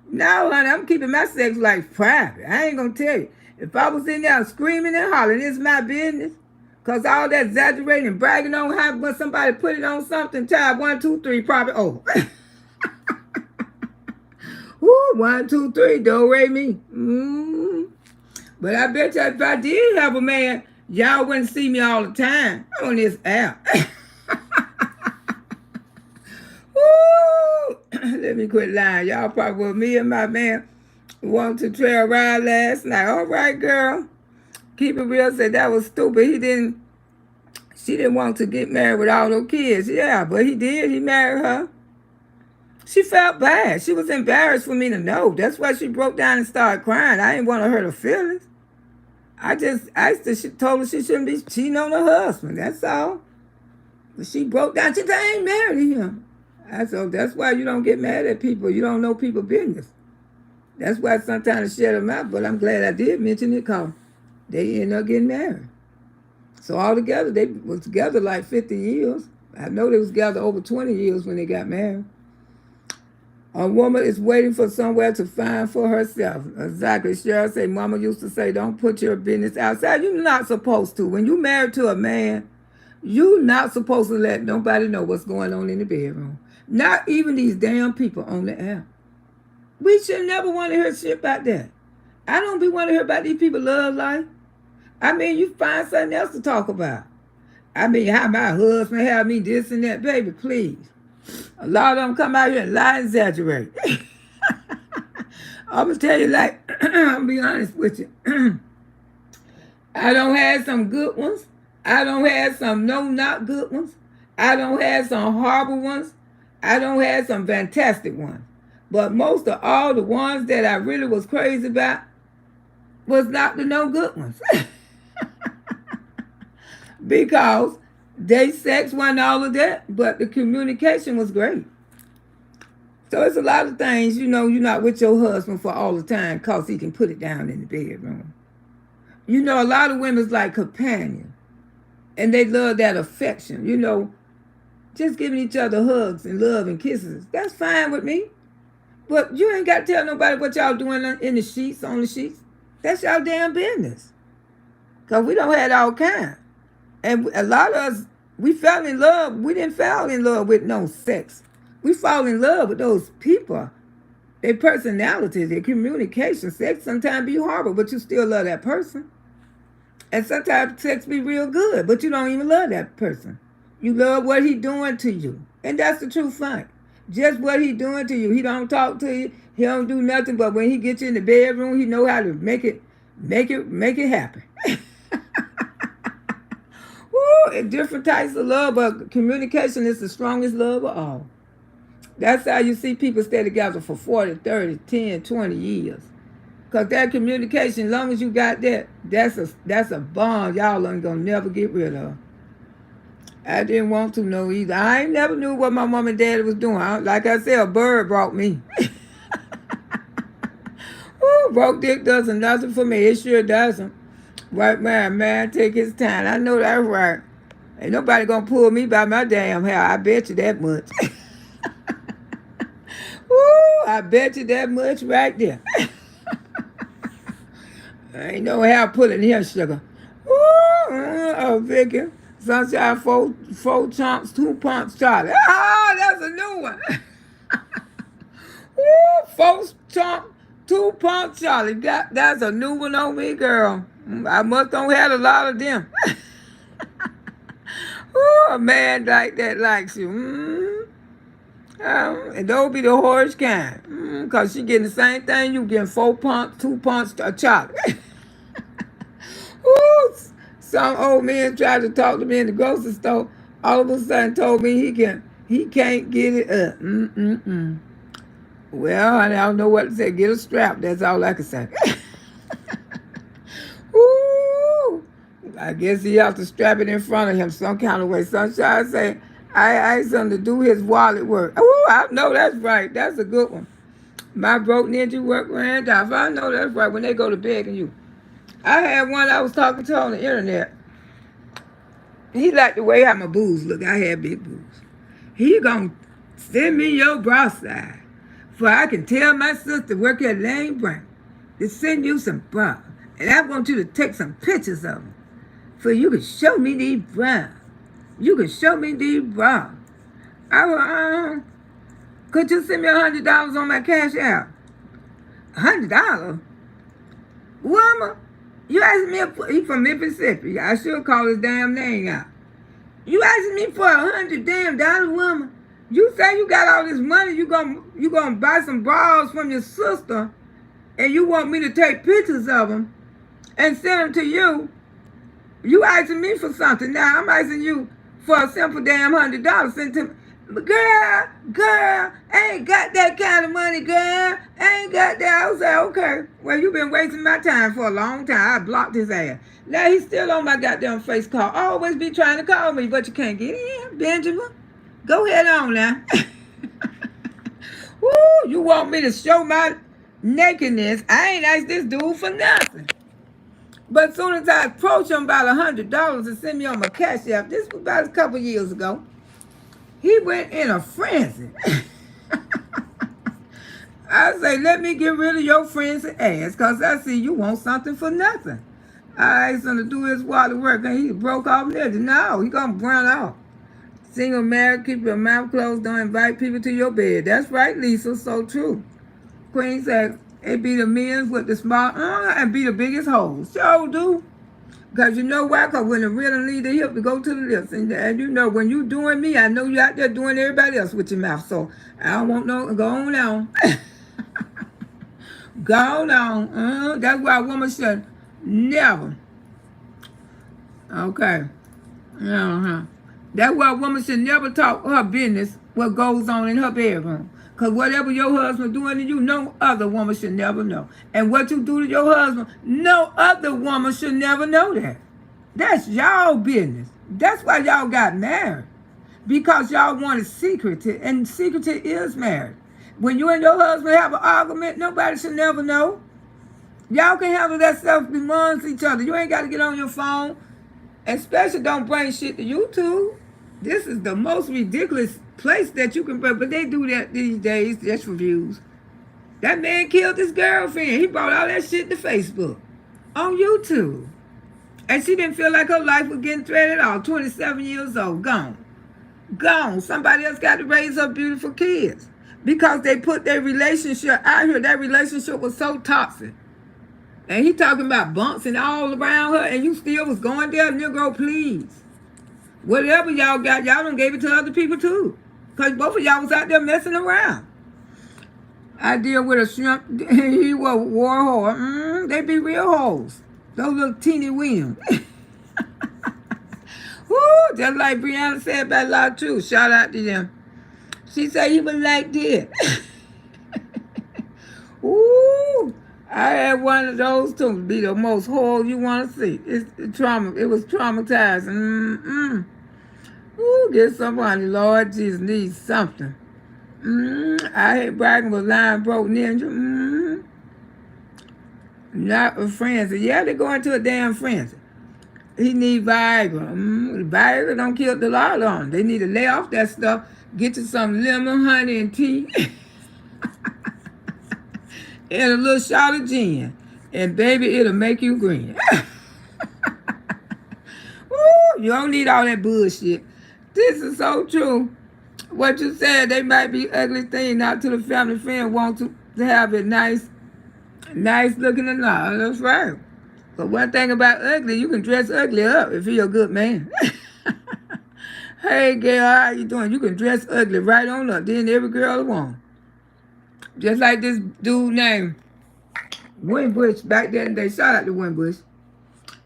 Speaker 2: No, honey, I'm keeping my sex life private. I ain't going to tell you. If I was in there screaming and hollering, it's my business. Because all that exaggerating and bragging on how when somebody put it on something, child, 1, 2, 3, probably over. Woo, 1, 2, 3, do re me. But I bet you if I did have a man, y'all wouldn't see me all the time on this app. Woo! Let me quit lying. Y'all probably with me and my man wanted to trail ride last night. All right, girl. Keep it real. Said that was stupid. She didn't want to get married with all those kids. Yeah, but he did. He married her. She felt bad. She was embarrassed for me to know. That's why she broke down and started crying. I didn't want to hurt her feelings. I just asked her, she told her she shouldn't be cheating on her husband. That's all. But she broke down. She said, I ain't married to him. I said, that's why you don't get mad at people. You don't know people's business. That's why sometimes I shut them out. But I'm glad I did mention it because they ended up getting married. So altogether, they was together like 50 years. I know they was together over 20 years when they got married. A woman is waiting for somewhere to find for herself. Exactly. Cheryl said, Mama used to say, don't put your business outside. You're not supposed to. When you married to a man, you're not supposed to let nobody know what's going on in the bedroom. Not even these damn people on the air. We should never want to hear shit about that. I don't be want to hear about these people love life. I mean, you find something else to talk about. I mean, how my husband have me this and that. Baby, please. A lot of them come out here and lie and exaggerate. I'm going to tell you, like, I'm going to be honest with you. I don't have some good ones. I don't have some not good ones. I don't have some horrible ones. I don't have some fantastic ones. But most of all, the ones that I really was crazy about was not the no good ones. Because they sex wasn't all of that, but the communication was great. So it's a lot of things, you know, you're not with your husband for all the time because he can put it down in the bedroom. You know, a lot of women's like companions, and they love that affection, you know, just giving each other hugs and love and kisses. That's fine with me. But you ain't got to tell nobody what y'all doing in the sheets, on the sheets. That's y'all damn business. Because we don't have all kinds. And a lot of us, we fell in love. We didn't fall in love with no sex. We fall in love with those people. Their personality, their communication. Sex sometimes be horrible, but you still love that person. And sometimes sex be real good, but you don't even love that person. You love what he doing to you. And that's the true fact. Just what he doing to you. He don't talk to you. He don't do nothing, but when he gets you in the bedroom, he know how to make it happen. Woo, different types of love, but communication is the strongest love of all. That's how you see people stay together for 40, 30, 10, 20 years. Because that communication, as long as you got that, that's a bond y'all ain't going to never get rid of. I didn't want to know either. I ain't never knew what my mom and daddy was doing. Like I said, a bird brought me. Ooh, broke dick doesn't nothing for me. It sure doesn't. Right man, take his time. I know that's right. Ain't nobody gonna pull me by my damn hair. I bet you that much. Ooh, I bet you that much right there. Ain't no hair pulling here, sugar. Oh, Vicky. Sunshine, four chomps, 2 pumps, Charlie. Oh, that's a new one. Ooh, 4 chomps, 2 pumps, Charlie. That's a new one on me, girl. I must don't have a lot of them. Ooh, a man like that likes you. And those be the horse kind. Because she getting the same thing you getting, 4 pumps, 2 pumps, Charlie. Ooh, some old man tried to talk to me in the grocery store. All of a sudden told me he can't get it up. Well, I don't know what to say. Get a strap. That's all I can say. Ooh, I guess he have to strap it in front of him some kind of way. Sunshine say, I asked him to do his wallet work. Ooh, I know that's right. That's a good one. My broke ninja work ran off. I know that's right. When they go to begging you. I had one I was talking to on the internet. He liked the way how my boobs look. I had big boobs. He gonna send me your bra size, for I can tell my sister work at Lane Brown to send you some bras. And I want you to take some pictures of them, for you can show me these bras. You can show me these bras. Could you send me $100 on my cash app? $100? Woman, you asked me, he from Mississippi. I should call his damn name out. You asking me for $100 woman? You say you got all this money, you gonna buy some bras from your sister, and you want me to take pictures of them and send them to you. You asking me for something. Now I'm asking you for a simple damn $100. Send to me. Girl, I ain't got that kind of money, girl. I ain't got that. I was like, okay. Well, you been wasting my time for a long time. I blocked his ass. Now he's still on my goddamn face call. Always be trying to call me, but you can't get in, Benjamin. Go ahead on now. Woo, you want me to show my nakedness? I ain't asked this dude for nothing. But as soon as I approached him about $100 to send me on my cash app, this was about a couple years ago, he went in a frenzy. I say, let me get rid of your friend's ass, because I see you want something for nothing. I asked him to do his water work, and he broke off there. No, he gonna run off. Single, married, keep your mouth closed, don't invite people to your bed. That's right, Lisa, so true. Queen said, it be the men with the small and be the biggest holes. Sure do. Because you know why? Because when the rhythm lead the hip, to go to the lips. And you know, when you doing me, I know you out there doing everybody else with your mouth. So I don't want no, go on. Go on. That's why a woman should never. Okay. That's why a woman should never talk her business, what goes on in her bedroom. Because whatever your husband doing to you, no other woman should never know. And what you do to your husband, no other woman should never know that. That's y'all business. That's why y'all got married. Because y'all wanted secrecy, and secrecy is marriage. When you and your husband have an argument, nobody should never know. Y'all can handle that stuff amongst each other. You ain't got to get on your phone. Especially don't bring shit to YouTube. This is the most ridiculous place that you can bring. But they do that these days just for views. That man killed his girlfriend. He brought all that shit to Facebook. On YouTube. And she didn't feel like her life was getting threatened at all. 27 years old. Gone. Gone. Somebody else got to raise her beautiful kids. Because they put their relationship out here. That relationship was so toxic. And he talking about bumps and all around her, and you still was going there, Negro, please. Whatever y'all got, y'all done gave it to other people too. Because both of y'all was out there messing around. I deal with a shrimp, he was war whore. They be real hoes. Those little teeny weens. Woo, just like Brianna said about a lot of truth. Shout out to them. She said he was like this. Ooh. I had one of those to be the most horrible you want to see. It's trauma. It was traumatizing. Ooh, get somebody, Lord Jesus, needs something. I hate bragging with lying broke ninja. Not a frenzy. Yeah, they go into a damn frenzy. He need Viagra. Viagra don't kill the lot on. They need to lay off that stuff. Get you some lemon, honey, and tea. And a little shot of gin. And baby, it'll make you grin. Woo, you don't need all that bullshit. This is so true. What you said, they might be ugly thing not to the family friend want to have it nice looking and all. That's right. But one thing about ugly, you can dress ugly up if you're a good man. Hey girl, how you doing? You can dress ugly right on up. Then every girl wants. Just like this dude named Winbush back then. They shout out to Winbush.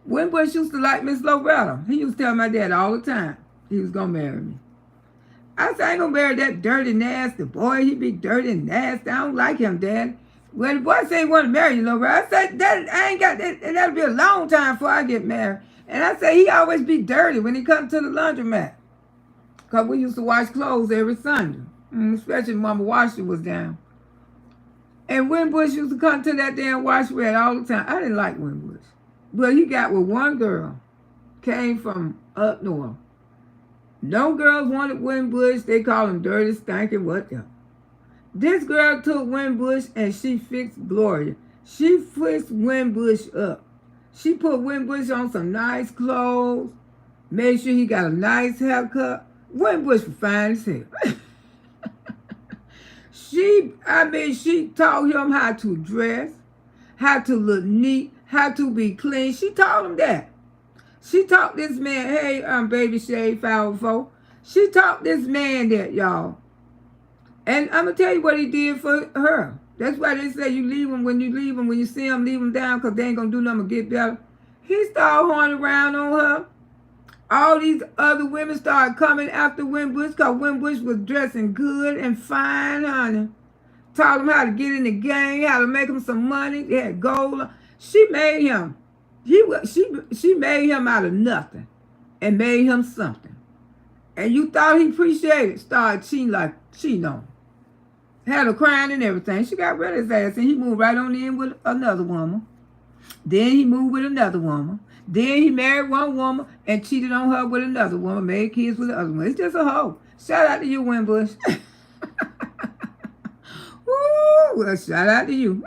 Speaker 2: Winbush used to like Miss Loretta. He used to tell my dad all the time he was going to marry me. I said, I ain't going to marry that dirty, nasty boy. He be dirty and nasty. I don't like him, Dad. Well, the boy said he want to marry you, Loretta. I said, I ain't got that. And that'll be a long time before I get married. And I said, he always be dirty when he comes to the laundromat. Because we used to wash clothes every Sunday. Especially when Mama Washer was down. And Winbush used to come to that damn wash red all the time. I didn't like Winbush. But he got with one girl. Came from up north. No girls wanted Winbush. They called him dirty, stinking, whatever. This girl took Winbush and she fixed Gloria. She fixed Winbush up. She put Winbush on some nice clothes. Made sure he got a nice haircut. Winbush was fine as hell. She taught him how to dress, how to look neat, how to be clean. She taught him that. She taught this man, hey, baby shade 504. She taught this man that, y'all. And I'm going to tell you what he did for her. That's why they say you leave him, when you see him, leave him down because they ain't going to do nothing to get better. He started horning around on her. All these other women started coming after Winbush because Winbush was dressing good and fine, honey. Taught him how to get in the game, how to make him some money. They had gold. She made him. She made him out of nothing and made him something. And you thought he appreciated it. Started cheating like cheating on him. Had her crying and everything. She got rid of his ass and he moved right on in with another woman. Then he moved with another woman. Then he married one woman and cheated on her with another woman, made kids with the other one. It's just a hoe. Shout out to you, Winbush. Woo, well, shout out to you.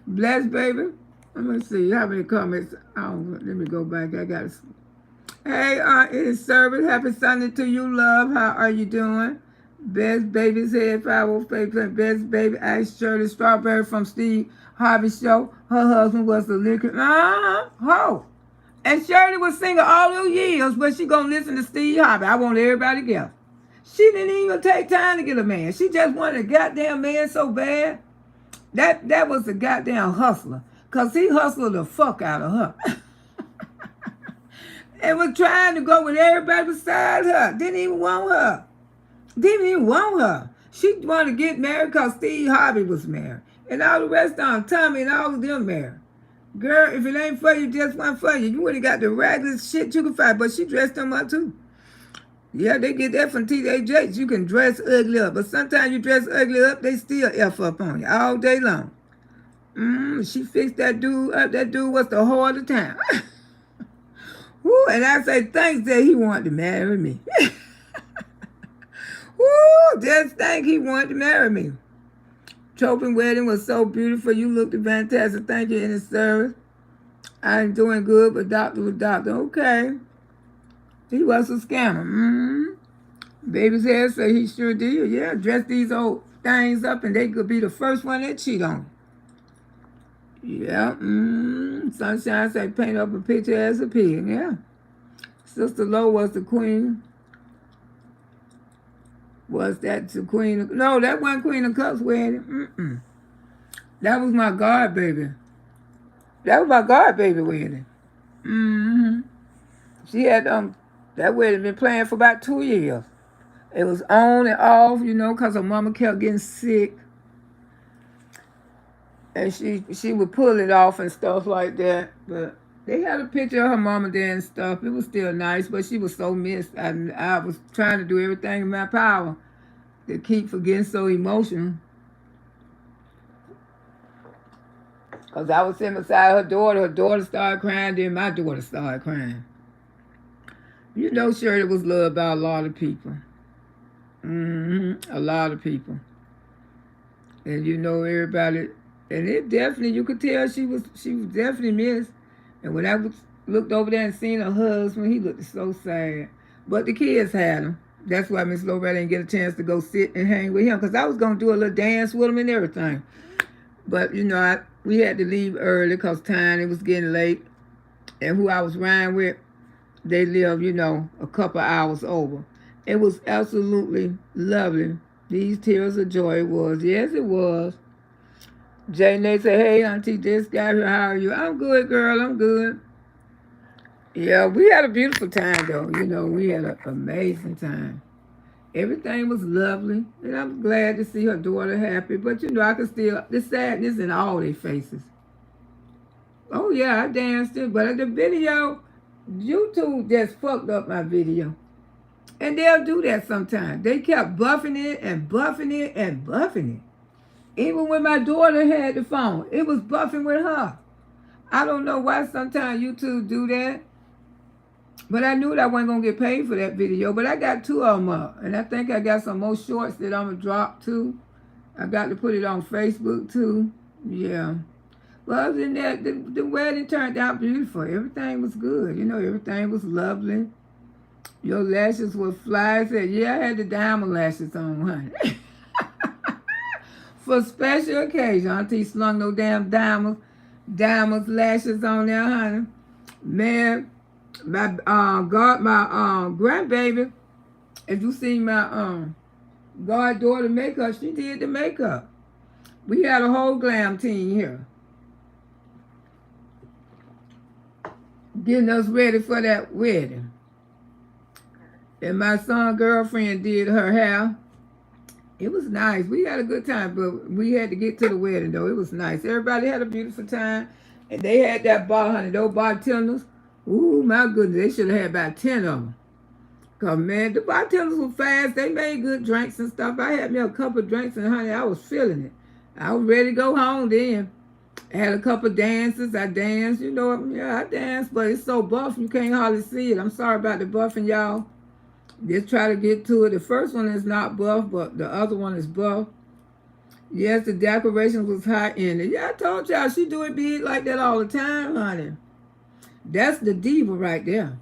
Speaker 2: Bless, baby. Let me see how many comments. Oh, let me go back. I got. Hey, it is service. Happy Sunday to you, love. How are you doing? Best baby's head 505. Best baby ice Shirley Strawberry from Steve Harvey show. Her husband was the liquor. Ho. And Shirley was singing all those years, but she gonna listen to Steve Harvey. I want everybody together. She didn't even take time to get a man. She just wanted a goddamn man so bad. That was a goddamn hustler. Because he hustled the fuck out of her. And was trying to go with everybody beside her. Didn't even want her. Didn't even want her. She wanted to get married because Steve Harvey was married. And all the rest of them, Tommy and all of them married. Girl, if it ain't for you, just one for you. You would have got the regular shit you could find. But she dressed them up too. Yeah, they get that from TJJ. You can dress ugly up. But sometimes you dress ugly up, they still F up on you all day long. She fixed that dude up. That dude was the whole of the time. Woo, and I say thanks that he wanted to marry me. Woo, just think he wanted to marry me. Chopin wedding was so beautiful. You looked fantastic. Thank you in the service. I'm doing good, but doctor was doctor. Okay. He was a scammer. Baby's head said he sure did. Yeah, dress these old things up and they could be the first one that cheat on. Yeah. Sunshine said paint up a picture as a pig. Yeah. Sister Lowe was the queen. Was that the queen? No, that wasn't Queen of Cups wedding. That was my god baby. That was my god baby wedding. She had that wedding been playing for about 2 years. It was on and off, because her mama kept getting sick. And she would pull it off and stuff like that. But they had a picture of her mama there and stuff. It was still nice, but she was so missed. I was trying to do everything in my power to keep from getting so emotional. Because I was sitting beside her daughter started crying, then my daughter started crying. Shirley was loved by a lot of people. A lot of people. And everybody, and it definitely, you could tell she was definitely missed. And when I looked over there and seen her husband, he looked so sad. But the kids had him. That's why Miss Loretta didn't get a chance to go sit and hang with him, because I was going to do a little dance with him and everything. But, we had to leave early because it was getting late. And who I was riding with, they lived, a couple hours over. It was absolutely lovely. These tears of joy it was. Yes, it was. Jane, they said, hey, Auntie, this guy here, how are you? I'm good, girl. I'm good. Yeah, we had a beautiful time, though. We had an amazing time. Everything was lovely. And I'm glad to see her daughter happy. But, I could still, the sadness in all their faces. Oh, yeah, I danced it. But the video, YouTube just fucked up my video. And they'll do that sometimes. They kept buffing it and buffing it and buffing it. Even when my daughter had the phone, it was buffing with her. I don't know why sometimes YouTube do that. But I knew that I wasn't going to get paid for that video. But I got 2 of them up. And I think I got some more shorts that I'm going to drop too. I got to put it on Facebook too. Yeah. But other than that, the wedding turned out beautiful. Everything was good. Everything was lovely. Your lashes were fly. I said, yeah, I had the diamond lashes on, honey. For special occasion. Auntie slung no damn diamonds lashes on there, honey. Man, my grandbaby, if you see my goddaughter makeup, she did the makeup. We had a whole glam team here. getting us ready for that wedding. And my son's girlfriend did her hair. It was nice. We had a good time, but we had to get to the wedding, though. It was nice. Everybody had a beautiful time. And they had that bar, honey, those bartenders. Ooh, my goodness, they should have had about 10 of them. Because, man, the bartenders were fast. They made good drinks and stuff. I had me a couple of drinks, and, honey, I was feeling it. I was ready to go home then. I had a couple of dances. I danced. You know, yeah, I danced, but it's so buff, you can't hardly see it. I'm sorry about the buffing, y'all. Just try to get to it. The first one is not buff, but the other one is buff. Yes, the decorations was high-ended. Yeah, I told y'all she do it big like that all the time, honey. That's the diva right there.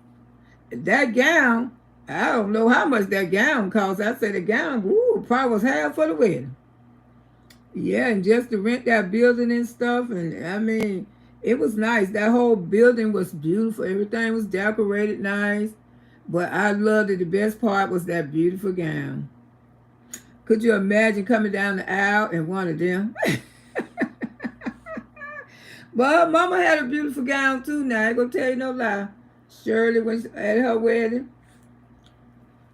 Speaker 2: That gown, I don't know how much that gown cost. I said the gown, ooh, probably was half for the wedding. Yeah, and just to rent that building and stuff, and I mean, it was nice. That whole building was beautiful. Everything was decorated nice. But I loved it. The best part was that beautiful gown. Could you imagine coming down the aisle in one of them? But Mama had a beautiful gown too now. I ain't gonna tell you no lie. Shirley was at her wedding.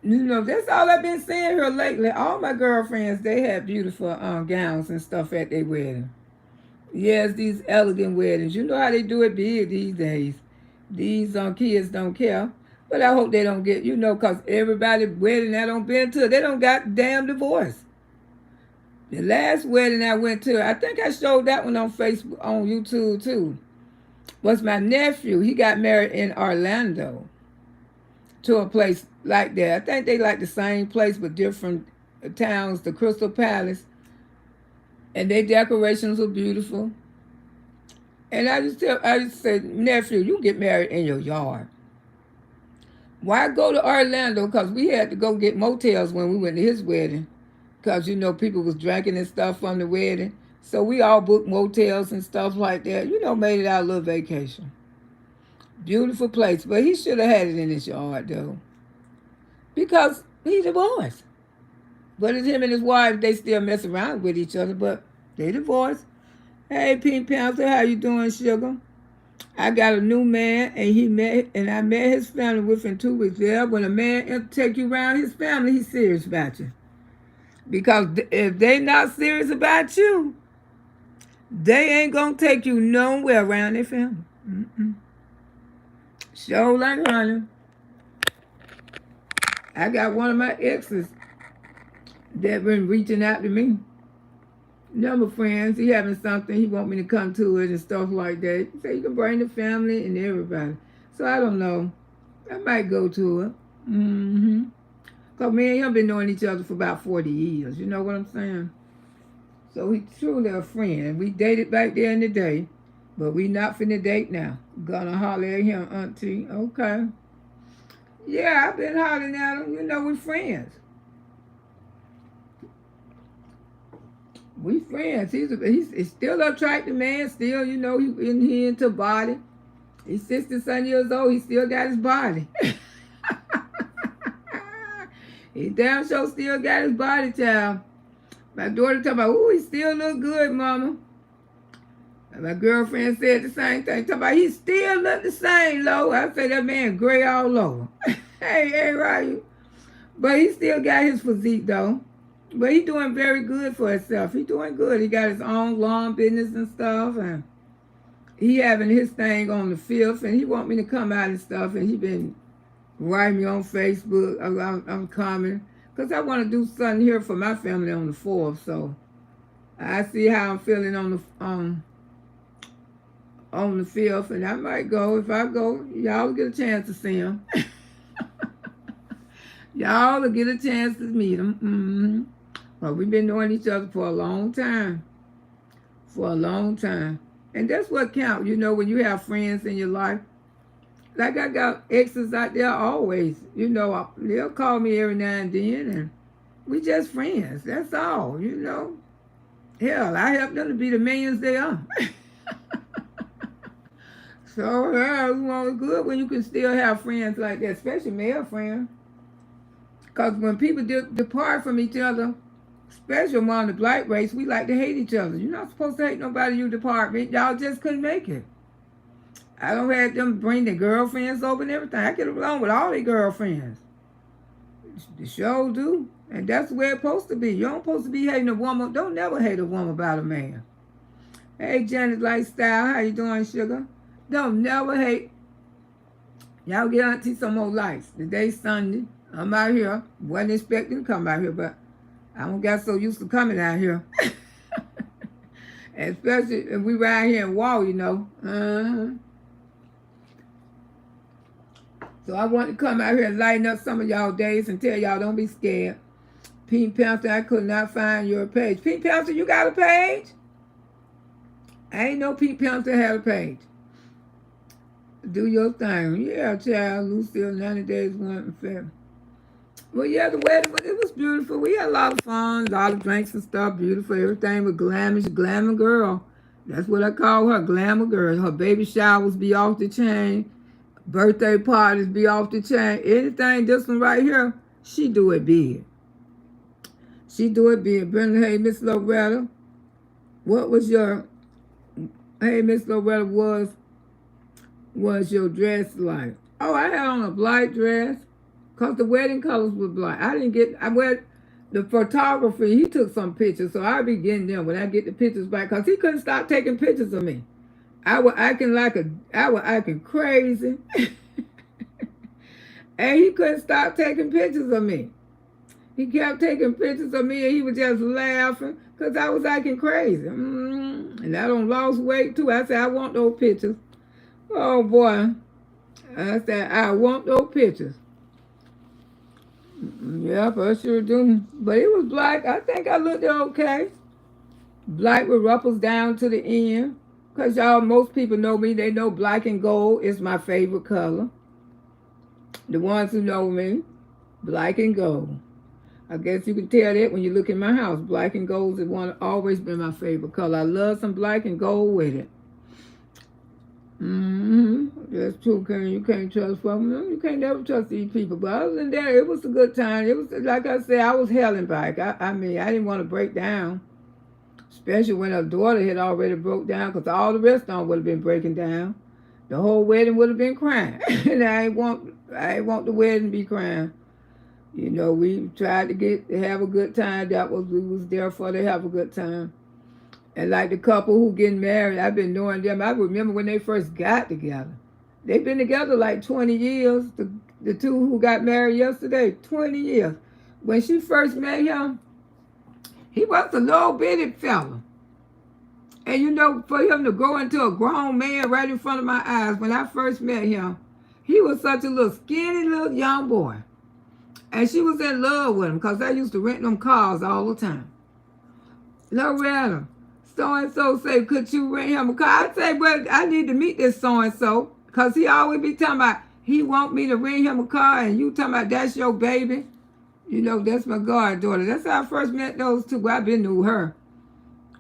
Speaker 2: You know, that's all I've been seeing her lately. All my girlfriends, they had beautiful gowns and stuff at their wedding. Yes, these elegant weddings. You know how they do it big these days. These kids don't care. But I hope they don't get, you know, because everybody wedding I don't been to, they don't got damn divorce. The last wedding I went to, I think I showed that one on Facebook, on YouTube too, was my nephew. He got married in Orlando to a place like that. I think they like the same place but different towns, the Crystal Palace. And their decorations were beautiful. And I just say, nephew, you get married in your yard. Why go to Orlando? Because we had to go get motels when we went to his wedding. Because, you know, people was drinking and stuff from the wedding. So we all booked motels and stuff like that. You know, made it our little vacation. Beautiful place. But he should have had it in his yard, though. Because he divorced. But it's him and his wife, they still mess around with each other. But they divorced. Hey, Pink Panther, how you doing, sugar? I got a new man, and I met his family within 2 weeks. Yeah, when a man take you around his family, he's serious about you. Because if they not serious about you, they ain't gonna take you nowhere around their family. Sure like honey. I got one of my exes that been reaching out to me. Number friends, he having something, he want me to come to it and stuff like that. He say you can bring the family and everybody. So I don't know. I might go to it. Because me and him been knowing each other for about 40 years. You know what I'm saying? So he truly a friend. We dated back there in the day. But we not finna date now. Gonna holler at him, auntie. Okay. Yeah, I've been hollering at him. You know, we friends. We friends. He's still an attractive man. Still, you know, he into body. He's 60-some years old. He still got his body. He damn sure still got his body, child. My daughter talking about, ooh, he still look good, mama. And my girlfriend said the same thing. Talking about, he still look the same, Lo. I say that man gray all over. hey, Ryan. But he still got his physique, though. But he doing very good for himself. He doing good. He got his own lawn business and stuff. And he having his thing on the 5th. And he want me to come out and stuff. And he been writing me on Facebook. I'm coming. Because I want to do something here for my family on the 4th. So I see how I'm feeling on the 5th. And I might go. If I go, y'all will get a chance to see him. Y'all will get a chance to meet him. But we've been knowing each other for a long time. For a long time. And that's what counts, you know, when you have friends in your life. Like I got exes out there always. You know, they'll call me every now and then. And we just friends. That's all, you know. Hell, I help them to be the millions they are. So, it's good when you can still have friends like that, especially male friends. Because when people depart from each other, especially among the black race, we like to hate each other. You're not supposed to hate nobody you depart with. Y'all just couldn't make it. I don't have them bring their girlfriends over and everything. I get along with all their girlfriends. The show do. And that's where it's supposed to be. You don't supposed to be hating a woman. Don't never hate a woman about a man. Hey, Janet Lifestyle, how you doing, sugar? Don't never hate. Y'all get auntie some more lights. Today's Sunday. I'm out here. Wasn't expecting to come out here, but I don't get so used to coming out here. Especially if we ride here and walk, you know. So I want to come out here and lighten up some of y'all days and tell y'all don't be scared. Pink Panther, I could not find your page. Pink Panther, you got a page? I ain't know Pink Panther had a page. Do your thing. Yeah, child. Lucille, 90 days, 1 in February. Well, yeah, the wedding, it was beautiful. We had a lot of fun, a lot of drinks and stuff. Beautiful. Everything was glamorous, glamour girl. That's what I call her, glamour girl. Her baby showers be off the chain. Birthday parties be off the chain. Anything, this one right here, she do it big. She do it big. Brenda, hey, Miss Loretta, what was your, hey, Miss Loretta, was your dress like? Oh, I had on a black dress because the wedding colors were black. I went, the photographer, he took some pictures, so I'll be getting them when I get the pictures back because he couldn't stop taking pictures of me. I was acting crazy. And he couldn't stop taking pictures of me. He kept taking pictures of me and he was just laughing because I was acting crazy. And I done lost weight too. I said, I want those pictures. Oh boy. I said, I want those pictures. Yep, I sure do. But it was black. I think I looked okay. Black with ruffles down to the end. Because y'all, most people know me. They know black and gold is my favorite color. The ones who know me, black and gold. I guess you can tell that when you look in my house. Black and gold has always been my favorite color. I love some black and gold with it. That's true, Karen. You can't trust them. You can't never trust these people. But other than that, it was a good time. It was, like I said, I was helling back. I mean, I didn't want to break down. Especially when her daughter had already broke down, because all the rest of them would have been breaking down. The whole wedding would have been crying. And I ain't want the wedding to be crying. You know, we tried to have a good time. We was there for to have a good time. And like the couple who getting married, I've been knowing them. I remember when they first got together. They've been together like 20 years. The two who got married yesterday, 20 years. When she first met him, he was a little bitty fella. And you know, for him to grow into a grown man right in front of my eyes, when I first met him, he was such a little skinny little young boy. And she was in love with him because I used to rent them cars all the time. Loretta, so-and-so say, could you rent him a car? I say, well, I need to meet this so-and-so because he always be talking about he want me to rent him a car and you talking about that's your baby. You know, that's my goddaughter. That's how I first met those two. Well, I've been knew her.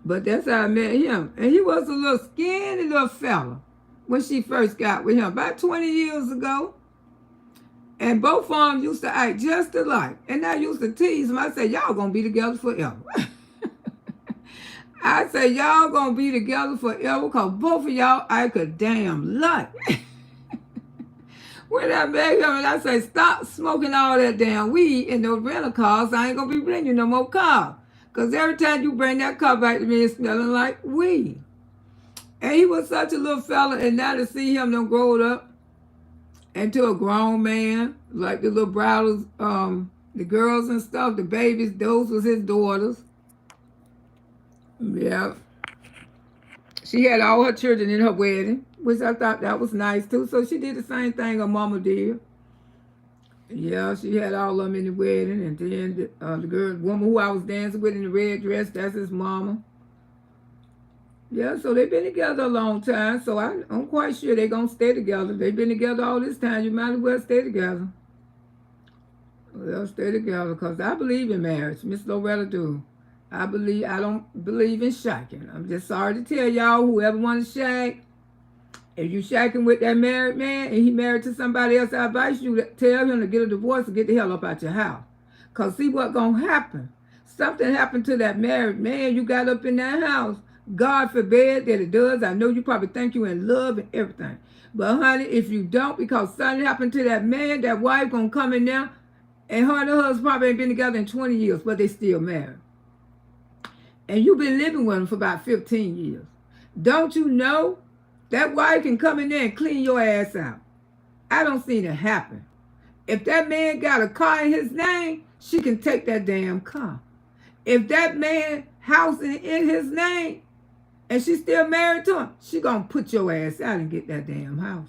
Speaker 2: But that's how I met him. And he was a little skinny little fella when she first got with him, about 20 years ago. And both of them used to act just alike. And I used to tease him. I said, y'all gonna be together forever. I said, y'all gonna be together forever because both of y'all act a damn lot. When I met him and I say, stop smoking all that damn weed in those rental cars, I ain't gonna be bringing you no more cars. Because every time you bring that car back to me, it's smelling like weed. And he was such a little fella, and now to see him done grow up into a grown man, like the little bridals, the girls and stuff, the babies, those was his daughters. Yeah. She had all her children in her wedding, which I thought that was nice too. So she did the same thing her mama did. Yeah, she had all of them in the wedding. And then the woman who I was dancing with in the red dress, that's his mama. Yeah, so they've been together a long time. So I'm quite sure they're going to stay together. They've been together all this time. You might as well stay together. They'll stay together because I believe in marriage. Miss Loretta do. I don't believe in shacking. I'm just sorry to tell y'all, whoever wants to shack, if you shacking with that married man and he married to somebody else, I advise you to tell him to get a divorce and get the hell up out your house. Because see what's going to happen. Something happened to that married man you got up in that house. God forbid that it does. I know you probably think you're in love and everything. But honey, if you don't, because something happened to that man, that wife gonna come in there, and her and her husband probably ain't been together in 20 years, but they still married. And you've been living with them for about 15 years. Don't you know that wife can come in there and clean your ass out? I don't see it happen. If that man got a car in his name, she can take that damn car. If that man house in his name and she's still married to him, she gonna put your ass out and get that damn house.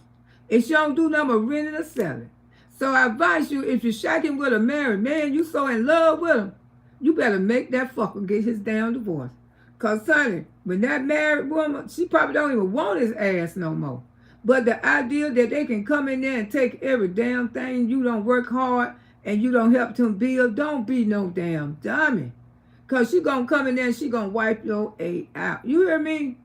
Speaker 2: If she don't do nothing but renting or selling. So I advise you, if you're shacking with a married man, you so in love with him, you better make that fucker get his damn divorce. Cause honey, when that married woman, she probably don't even want his ass no more. But the idea that they can come in there and take every damn thing, you don't work hard and you don't help them build, don't be no damn dummy. Cause she gonna come in there and she gonna wipe your A out. You hear me?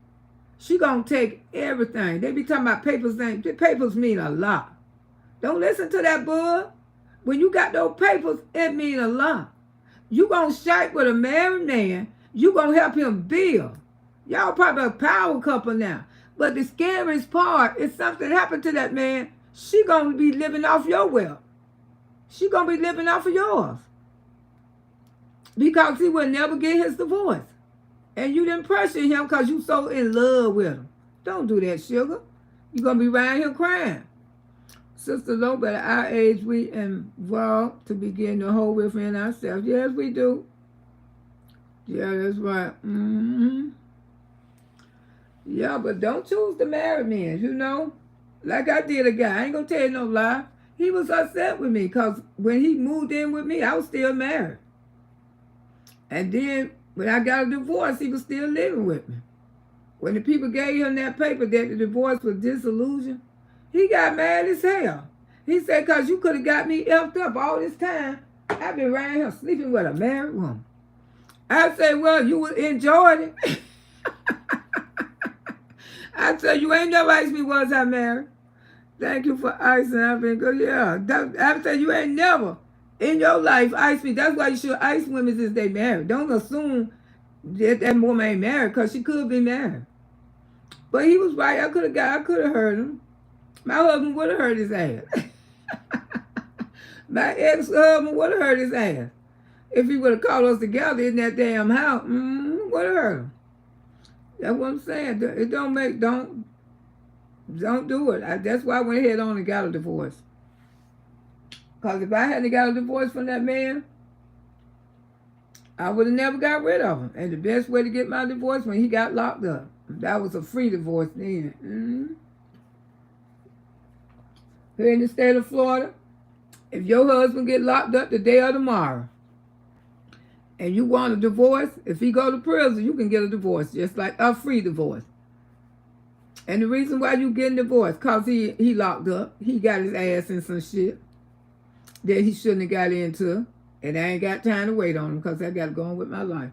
Speaker 2: She gonna take everything. They be talking about papers. The papers mean a lot. Don't listen to that bud. When you got those papers, it mean a lot. You gonna shake with a married man. You gonna help him build. Y'all probably a power couple now. But the scariest part is something happened to that man. She gonna be living off your wealth. She gonna be living off of yours. Because he will never get his divorce. And you didn't pressure him because you so in love with him. Don't do that, sugar. You're going to be around here crying. Sister Loeb, at our age, we involved to begin to hold within ourselves. Yes, we do. Yeah, that's right. Yeah, but don't choose the married men, you know. Like I did a guy. I ain't going to tell you no lie. He was upset with me because when he moved in with me, I was still married. And then when I got a divorce, he was still living with me. When the people gave him that paper that the divorce was disillusion, he got mad as hell. He said, because you could have got me effed up all this time. I've been around here sleeping with a married woman. I said, well, you enjoyed it. I said, you ain't never asked me was I married. Thank you for icing. I've been good. Yeah. I said, you ain't never in your life ice me. That's why you should ice women since they married. Don't assume that woman ain't married because she could be married. But he was right. I could have hurt him. My husband would have hurt his ass. My ex-husband would have hurt his ass. If he would have called us together in that damn house, would have hurt him. That's what I'm saying. It don't do it. That's why I went ahead on and got a divorce. Because if I hadn't got a divorce from that man, I would have never got rid of him. And the best way to get my divorce when he got locked up. That was a free divorce then. Here in the state of Florida, if your husband get locked up the day of tomorrow, and you want a divorce, if he go to prison, you can get a divorce, just like a free divorce. And the reason why you getting divorced, because he locked up. He got his ass in some shit that he shouldn't have got into. And I ain't got time to wait on him because I got to go on with my life.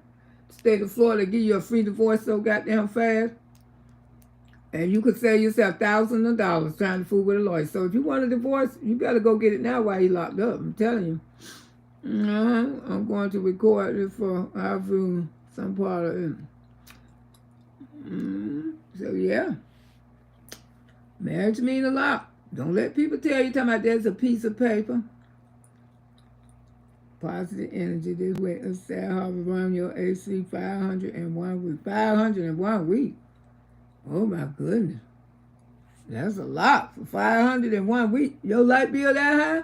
Speaker 2: The state of Florida give you a free divorce so goddamn fast. And you could save yourself thousands of dollars trying to fool with a lawyer. So if you want a divorce, you better go get it now while he locked up. I'm telling you. I'm going to record it for our view, some part of it. So yeah. Marriage mean a lot. Don't let people tell you, talking about there's a piece of paper. Positive energy this way. Sad Harbor around your AC 501 week. 501 week. Oh my goodness. That's a lot for 501 week. Your light bill that high?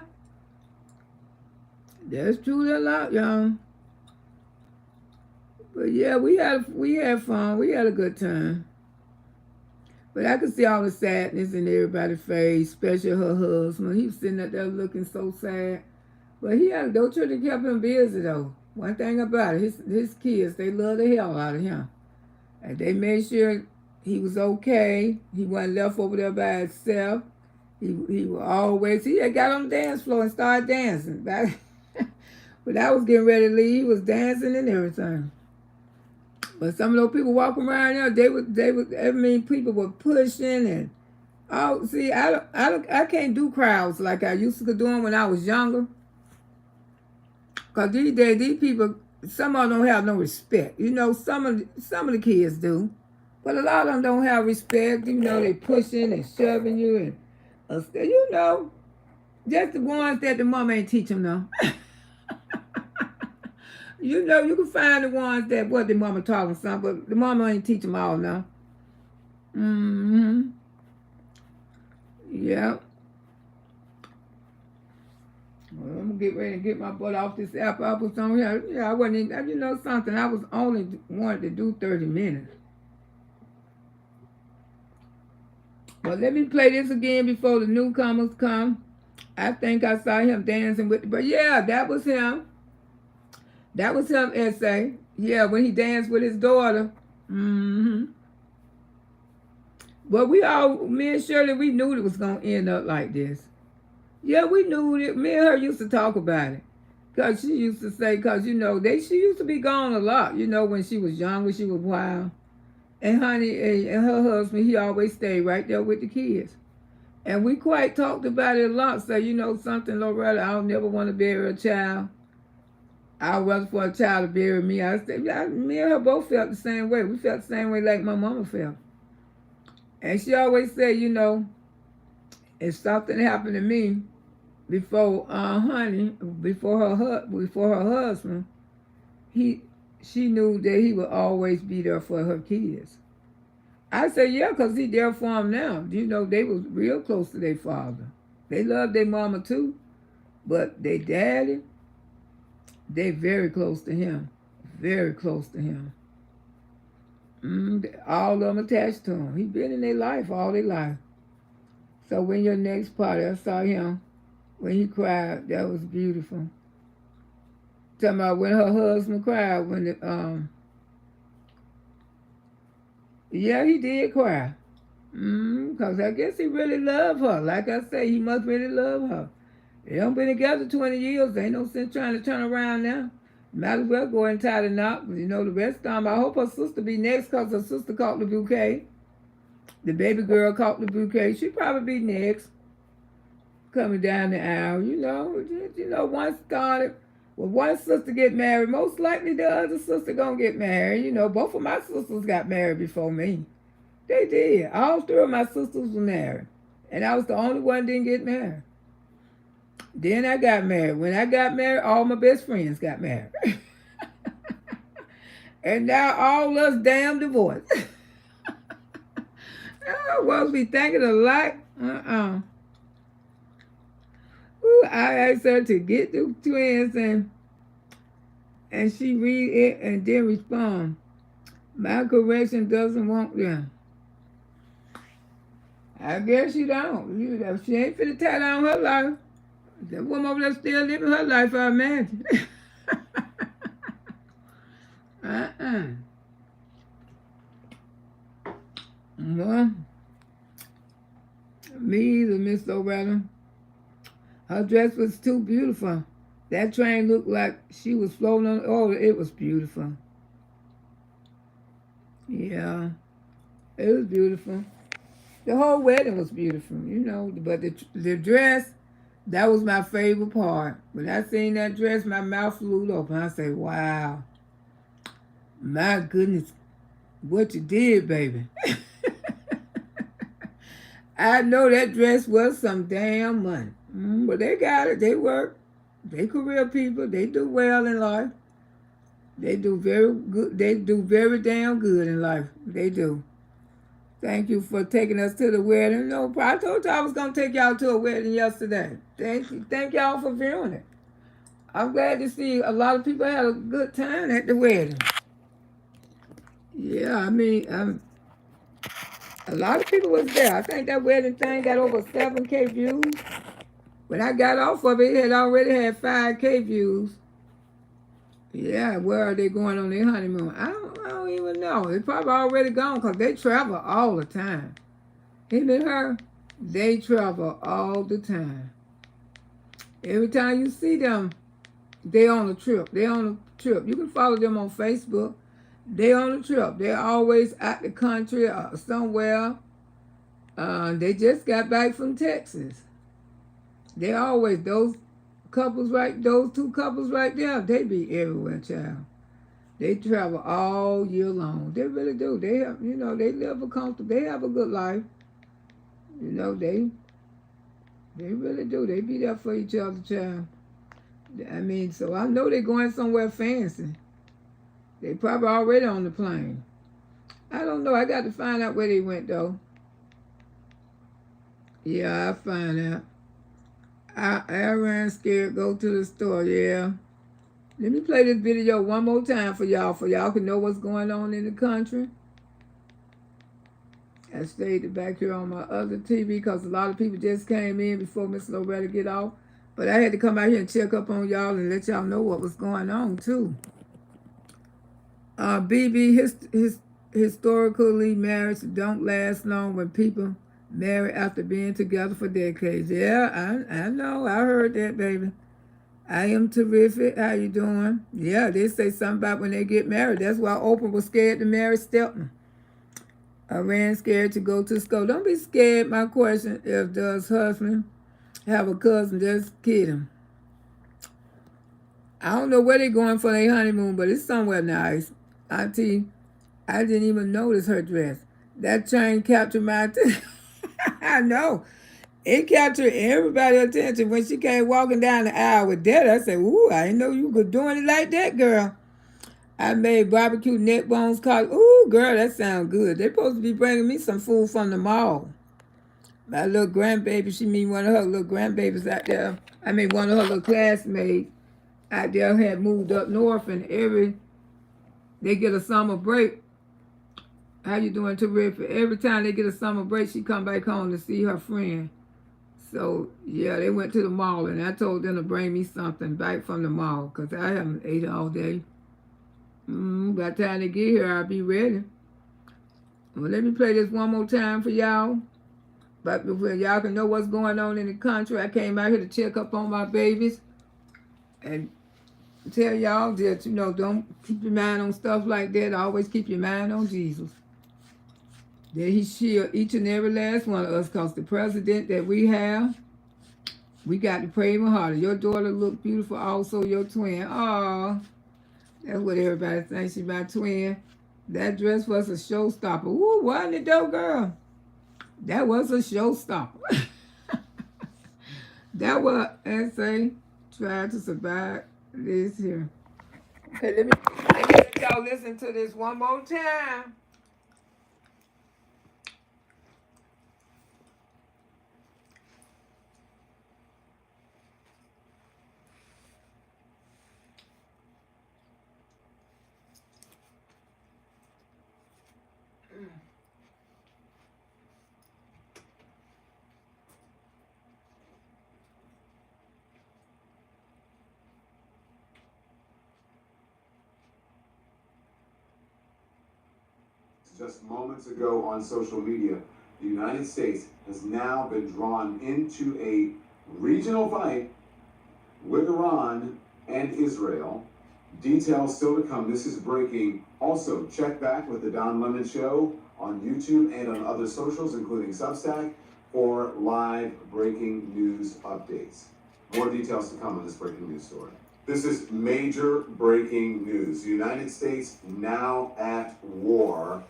Speaker 2: That's truly a lot, y'all. But yeah, we had fun. We had a good time. But I could see all the sadness in everybody's face, especially her husband. He was sitting up there looking so sad. But he had no children kept him busy though. One thing about it, his kids, they love the hell out of him. And they made sure he was okay. He wasn't left over there by himself. He was always, he had got on the dance floor and started dancing. But I was getting ready to leave, he was dancing and everything. But some of those people walking around there, they would, I mean, people were pushing and, oh, see, I can't do crowds like I used to do them when I was younger. Because these days, these people, some of them don't have no respect. You know, some of the kids do. But a lot of them don't have respect. You know, they pushing and shoving you and, you know, just the ones that the mama ain't teach them though. You know, you can find the ones that what the mama taught them some, but the mama ain't teach them all now. Mm-hmm. Yeah. Well, I'm gonna get ready to get my butt off this app. I was on here. Yeah, I wasn't even, you know something. I was only wanted to do 30 minutes. But let me play this again before the newcomers come. I think I saw him dancing with, but yeah, that was him. That was him, S.A. Yeah, when he danced with his daughter. Mm-hmm. But me and Shirley, we knew it was going to end up like this. Yeah, we knew it. Me and her used to talk about it. Because she used to say, because, you know, she used to be gone a lot, you know, when she was young, when she was wild. And honey, and her husband, he always stayed right there with the kids. And we quite talked about it a lot. So, you know something, Loretta, I don't never want to bury a child. I'd rather for a child to bury me. Me and her both felt the same way. We felt the same way like my mama felt. And she always said, you know, if something happened to me before before her husband, she knew that he would always be there for her kids. I said, yeah, because he there for them now. You know, they was real close to their father. They loved their mama too, but their daddy, they very close to him. Very close to him. All of them attached to him. He been in their life all their life. So when your next party, I saw him, when he cried, that was beautiful. Talking about when her husband cried, yeah, he did cry. Because I guess he really loved her. Like I say, he must really love her. They don't been together 20 years. There ain't no sense trying to turn around now. Might as well go and tie the knot. You know, the rest of the time, I hope her sister be next because her sister caught the bouquet. The baby girl caught the bouquet. She'll probably be next. Coming down the aisle, you know, one started. Well, one sister get married, most likely the other sister gonna get married. You know, both of my sisters got married before me. They did. All three of my sisters were married. And I was the only one that didn't get married. Then I got married. When I got married, all my best friends got married. And now all us damn divorced. I was be thinking alike. I asked her to get the twins and she read it and then respond. My correction doesn't want them. I guess you don't. You know, she ain't finna tie down her life. That woman over there still living her life, I imagine. Well, me either, Miss Loretta. Her dress was too beautiful. That train looked like she was floating on. Oh, it was beautiful. Yeah, it was beautiful. The whole wedding was beautiful, you know. But the dress, that was my favorite part. When I seen that dress, my mouth flew open. I said, wow. My goodness, what you did, baby. I know that dress was some damn money. But they got it. They work. They career people. They do well in life. They do very good. They do very damn good in life. They do. Thank you for taking us to the wedding. No, I told you I was going to take y'all to a wedding yesterday. Thank you. Thank y'all for viewing it. I'm glad to see a lot of people had a good time at the wedding. Yeah, I mean, a lot of people was there. I think that wedding thing got over 7K views. When I got off of it, it had already had 5K views. Yeah, where are they going on their honeymoon? I don't even know. They probably already gone because they travel all the time. Him and her, they travel all the time. Every time you see them, they on a trip. They on a trip. You can follow them on Facebook. They on a trip. They're always out the country or somewhere. They just got back from Texas. They always, those two couples right there, they be everywhere, child. They travel all year long. They really do. They have, they live a comfortable. They have a good life. You know, they really do. They be there for each other, child. I mean, so I know they're going somewhere fancy. They probably already on the plane. I don't know. I got to find out where they went though. Yeah, I'll find out. I ran scared, go to the store, yeah. Let me play this video one more time for y'all can know what's going on in the country. I stayed back here on my other TV because a lot of people just came in before Miss Loretta get off. But I had to come out here and check up on y'all and let y'all know what was going on too. BB, historically marriages don't last long when people marry after being together for decades. Yeah, I know. I heard that, baby. I am terrific. How you doing? Yeah, they say something about when they get married. That's why Oprah was scared to marry Stilton. I ran scared to go to school. Don't be scared. My question, if does husband have a cousin, just kidding. I don't know where they're going for their honeymoon, but it's somewhere nice. Auntie, I didn't even notice her dress. That chain captured my attention. I know. It captured everybody's attention when she came walking down the aisle with that. I said, ooh, I didn't know you were doing it like that, girl. I made barbecue neck bones collard. Ooh, girl, that sounds good. They're supposed to be bringing me some food from the mall. My little grandbaby, she mean one of her little grandbabies out there. I mean, one of her little classmates out there had moved up north, and they get a summer break. How you doing, terrific? Every time they get a summer break, she come back home to see her friend. So, yeah, they went to the mall, and I told them to bring me something back from the mall because I haven't ate all day. By the time they get here, I'll be ready. Well, let me play this one more time for y'all. But before y'all can know what's going on in the country, I came out here to check up on my babies and tell y'all that, don't keep your mind on stuff like that. Always keep your mind on Jesus. That he shield each and every last one of us because the president that we have, we got to pray him harder. Your daughter look beautiful, also your twin. Oh, that's what everybody thinks. She's my twin. That dress was a showstopper. Ooh, wasn't it though, girl? That was a showstopper. That was, SA tried to survive this here. Okay, let me let y'all listen to this one more time.
Speaker 1: Just moments ago on social media, the United States has now been drawn into a regional fight with Iran and Israel. Details still to come. This is breaking. Also, check back with the Don Lemon Show on YouTube and on other socials, including Substack, for live breaking news updates. More details to come on this breaking news story. This is major breaking news. The United States now at war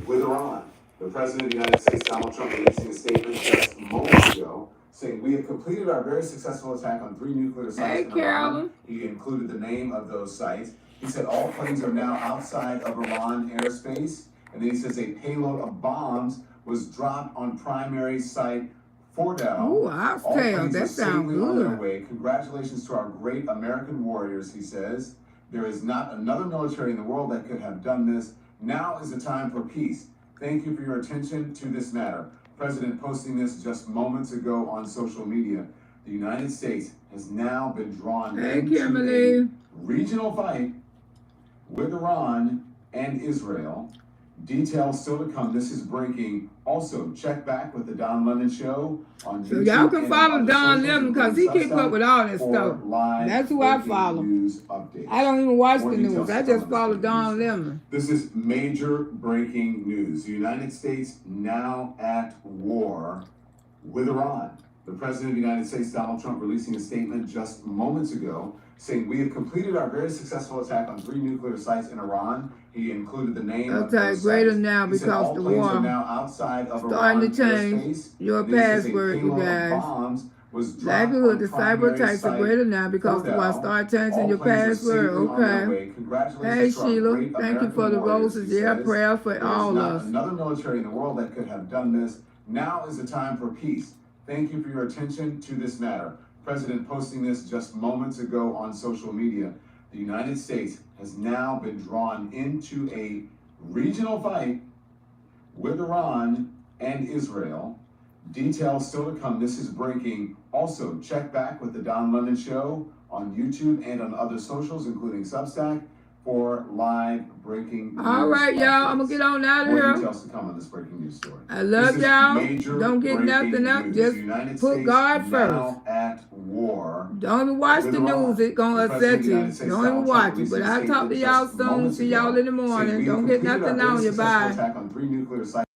Speaker 1: with Iran. The President of the United States, Donald Trump, releasing a statement just moments ago saying, we have completed our very successful attack on 3 nuclear sites in Iran. He included the name of those sites. He said all planes are now outside of Iran airspace. And then he says a payload of bombs was dropped on primary site Fordow.
Speaker 2: Ooh, oxtail, that sounds good.
Speaker 1: On their way. Congratulations to our great American warriors, he says. There is not another military in the world that could have done this. Now is the time for peace. Thank you for your attention to this matter. President posting this just moments ago on social media. The United States has now been drawn into a regional fight with Iran and Israel. Details still to come. This is breaking. Also, check back with the Don Lemon Show on YouTube.
Speaker 2: So y'all can follow Don Lemon because he keep up with all this stuff. That's who I follow. I don't even watch the news. I just follow Don Lemon.
Speaker 1: This is major breaking news. The United States now at war with Iran. The President of the United States, Donald Trump, releasing a statement just moments ago saying, "We have completed our very successful attack on 3 nuclear sites in Iran." He included the name of those
Speaker 2: greater
Speaker 1: sites.
Speaker 2: now
Speaker 1: He said
Speaker 2: because
Speaker 1: all
Speaker 2: the
Speaker 1: planes
Speaker 2: war
Speaker 1: are now outside of
Speaker 2: starting
Speaker 1: Iran
Speaker 2: to change
Speaker 1: airspace.
Speaker 2: your
Speaker 1: And then he says a
Speaker 2: password, you
Speaker 1: payload of
Speaker 2: guys.
Speaker 1: bombs was dropped
Speaker 2: Likelihood
Speaker 1: on
Speaker 2: the cyber
Speaker 1: primary
Speaker 2: attacks are
Speaker 1: site
Speaker 2: greater now because the war
Speaker 1: Fordow.
Speaker 2: start changing
Speaker 1: All
Speaker 2: your
Speaker 1: planes are
Speaker 2: password.
Speaker 1: safely on their
Speaker 2: Okay.
Speaker 1: way.
Speaker 2: Hey
Speaker 1: Congratulations to our
Speaker 2: Sheila,
Speaker 1: great
Speaker 2: thank you
Speaker 1: American
Speaker 2: for the
Speaker 1: warriors,
Speaker 2: roses.
Speaker 1: he
Speaker 2: Yeah,
Speaker 1: says.
Speaker 2: prayer for
Speaker 1: There is
Speaker 2: all
Speaker 1: not
Speaker 2: us.
Speaker 1: another military in the world that could have done this. Now is the time for peace. Thank you for your attention to this matter. President posting this just moments ago on social media. The United States has now been drawn into a regional fight with Iran and Israel. Details still to come. This is breaking. Also, check back with the Don Lemon Show on YouTube and on other socials, including Substack, for live breaking news.
Speaker 2: All right, y'all.
Speaker 1: updates.
Speaker 2: I'm going to get on out of
Speaker 1: More
Speaker 2: here.
Speaker 1: details to come on this breaking news story.
Speaker 2: I love
Speaker 1: This is
Speaker 2: y'all.
Speaker 1: major
Speaker 2: Don't get
Speaker 1: breaking
Speaker 2: nothing up.
Speaker 1: news.
Speaker 2: Just
Speaker 1: The United
Speaker 2: put
Speaker 1: States
Speaker 2: God first.
Speaker 1: now at war.
Speaker 2: Don't even watch
Speaker 1: with
Speaker 2: the
Speaker 1: Iran.
Speaker 2: news. It's going
Speaker 1: The
Speaker 2: to
Speaker 1: President of
Speaker 2: upset
Speaker 1: the
Speaker 2: you.
Speaker 1: United States,
Speaker 2: Don't even
Speaker 1: Donald Trump,
Speaker 2: watch it. But
Speaker 1: releasing a
Speaker 2: I'll talk to
Speaker 1: statement
Speaker 2: y'all
Speaker 1: just
Speaker 2: soon.
Speaker 1: moments
Speaker 2: See y'all
Speaker 1: ago
Speaker 2: in the
Speaker 1: saying,
Speaker 2: morning.
Speaker 1: "We have
Speaker 2: Don't get
Speaker 1: completed our
Speaker 2: nothing
Speaker 1: very
Speaker 2: on you.
Speaker 1: successful
Speaker 2: Bye.
Speaker 1: attack on 3 nuclear sites."